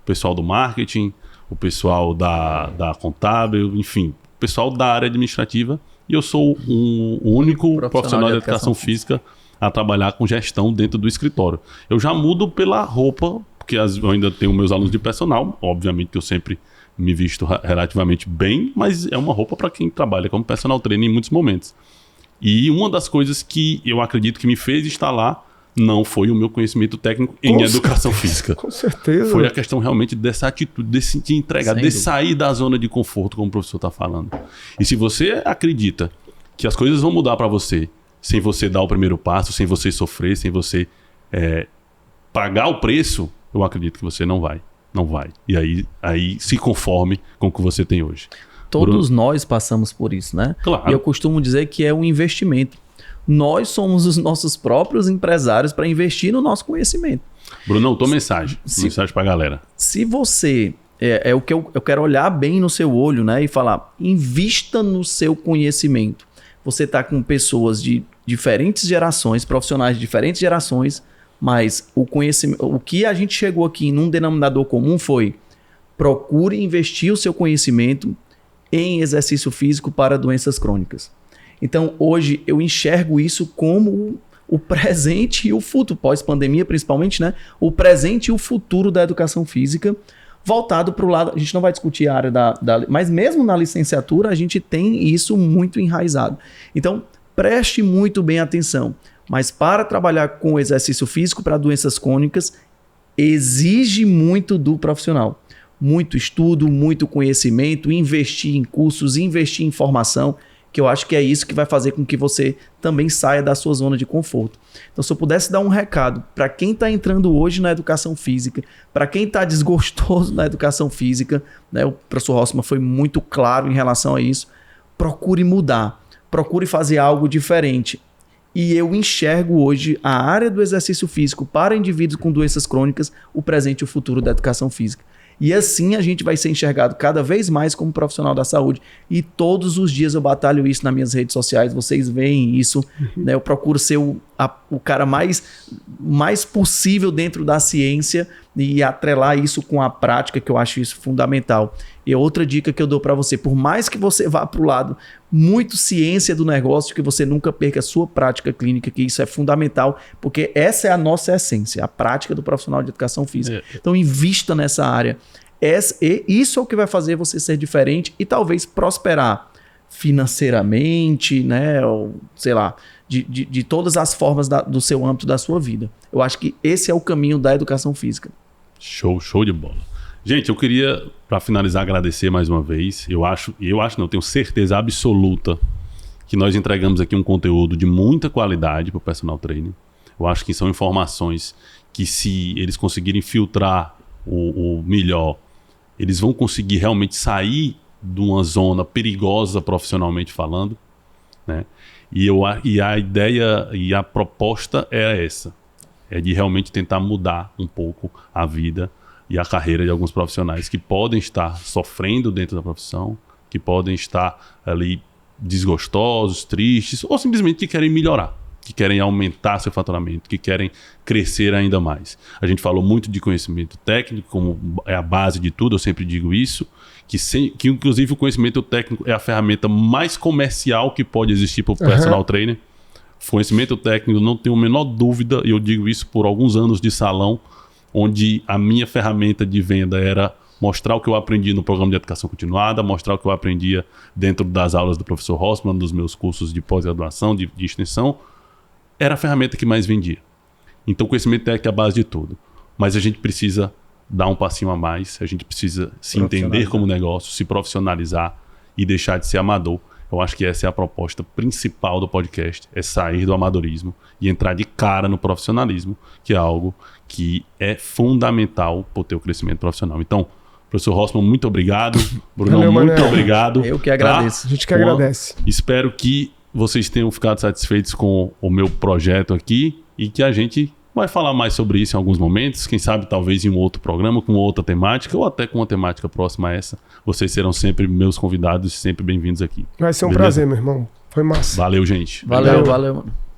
o pessoal do marketing, o pessoal da contábil, enfim, o pessoal da área administrativa, e eu sou o único profissional de educação física a trabalhar com gestão dentro do escritório. Eu já mudo pela roupa, porque eu ainda tenho meus alunos de personal, obviamente que eu sempre me visto relativamente bem, mas é uma roupa para quem trabalha como personal trainer em muitos momentos. E uma das coisas que eu acredito que me fez estar lá não foi o meu conhecimento técnico em educação física. Com certeza. Foi a questão realmente dessa atitude, de se entregar, de sair da zona de conforto, como o professor está falando. E se você acredita que as coisas vão mudar para você, sem você dar o primeiro passo, sem você sofrer, sem você pagar o preço, eu acredito que você não vai. Não vai. E aí se conforme com o que você tem hoje. Todos nós passamos por isso, né? Claro. E eu costumo dizer que é um investimento. Nós somos os nossos próprios empresários para investir no nosso conhecimento. Brunão, tua mensagem para a galera. Se você... É o que eu quero olhar bem no seu olho, né? E falar, invista no seu conhecimento. Você está com pessoas de diferentes gerações, profissionais de diferentes gerações, mas o conhecimento, o que a gente chegou aqui num denominador comum foi: procure investir o seu conhecimento em exercício físico para doenças crônicas. Então, hoje, eu enxergo isso como o presente e o futuro, pós-pandemia principalmente, né? O presente e o futuro da educação física, voltado para o lado... A gente não vai discutir a área mas mesmo na licenciatura, a gente tem isso muito enraizado. Então, preste muito bem atenção. Mas para trabalhar com exercício físico para doenças crônicas, exige muito do profissional. Muito estudo, muito conhecimento, investir em cursos, investir em formação, que eu acho que é isso que vai fazer com que você também saia da sua zona de conforto. Então, se eu pudesse dar um recado para quem está entrando hoje na educação física, para quem está desgostoso na educação física, né, o professor Rossmann foi muito claro em relação a isso, procure mudar, procure fazer algo diferente. E eu enxergo hoje a área do exercício físico para indivíduos com doenças crônicas, o presente e o futuro da educação física. E assim a gente vai ser enxergado cada vez mais como profissional da saúde. E todos os dias eu batalho isso nas minhas redes sociais, vocês veem isso, né? Eu procuro ser o cara mais possível dentro da ciência e atrelar isso com a prática, que eu acho isso fundamental. E outra dica que eu dou para você: por mais que você vá para o lado muito ciência do negócio, que você nunca perca a sua prática clínica, que isso é fundamental, porque essa é a nossa essência, a prática do profissional de educação física. Então, invista nessa área. Isso é o que vai fazer você ser diferente e talvez prosperar financeiramente, né? Ou, sei lá, de todas as formas do seu âmbito da sua vida. Eu acho que esse é o caminho da educação física. Show de bola. Gente, eu queria, para finalizar, agradecer mais uma vez. Eu tenho certeza absoluta que nós entregamos aqui um conteúdo de muita qualidade para o personal trainer. Eu acho que são informações que, se eles conseguirem filtrar o melhor, eles vão conseguir realmente sair de uma zona perigosa profissionalmente falando, né? E a ideia e a proposta é essa. É de realmente tentar mudar um pouco a vida e a carreira de alguns profissionais que podem estar sofrendo dentro da profissão, que podem estar ali desgostosos, tristes, ou simplesmente que querem melhorar, que querem aumentar seu faturamento, que querem crescer ainda mais. A gente falou muito de conhecimento técnico, como é a base de tudo, eu sempre digo isso, que inclusive o conhecimento técnico é a ferramenta mais comercial que pode existir para o personal trainer. Conhecimento técnico, não tenho a menor dúvida, e eu digo isso por alguns anos de salão, onde a minha ferramenta de venda era mostrar o que eu aprendi no programa de educação continuada, mostrar o que eu aprendia dentro das aulas do professor Rossmann, dos meus cursos de pós-graduação, de extensão, era a ferramenta que mais vendia. Então, conhecimento técnico é a base de tudo. Mas a gente precisa dar um passinho a mais, a gente precisa se entender como negócio, se profissionalizar e deixar de ser amador. Eu acho que essa é a proposta principal do podcast, é sair do amadorismo e entrar de cara no profissionalismo, que é algo que é fundamental para o teu crescimento profissional. Então, professor Rossmann, muito obrigado. Brunão, muito obrigado. Eu que agradeço. A gente que agradece. Espero que vocês tenham ficado satisfeitos com o meu projeto aqui e que a gente vai falar mais sobre isso em alguns momentos, quem sabe talvez em um outro programa, com outra temática ou até com uma temática próxima a essa. Vocês serão sempre meus convidados, sempre bem-vindos aqui. Vai ser um prazer, meu irmão. Foi massa. Valeu, gente. Valeu, mano.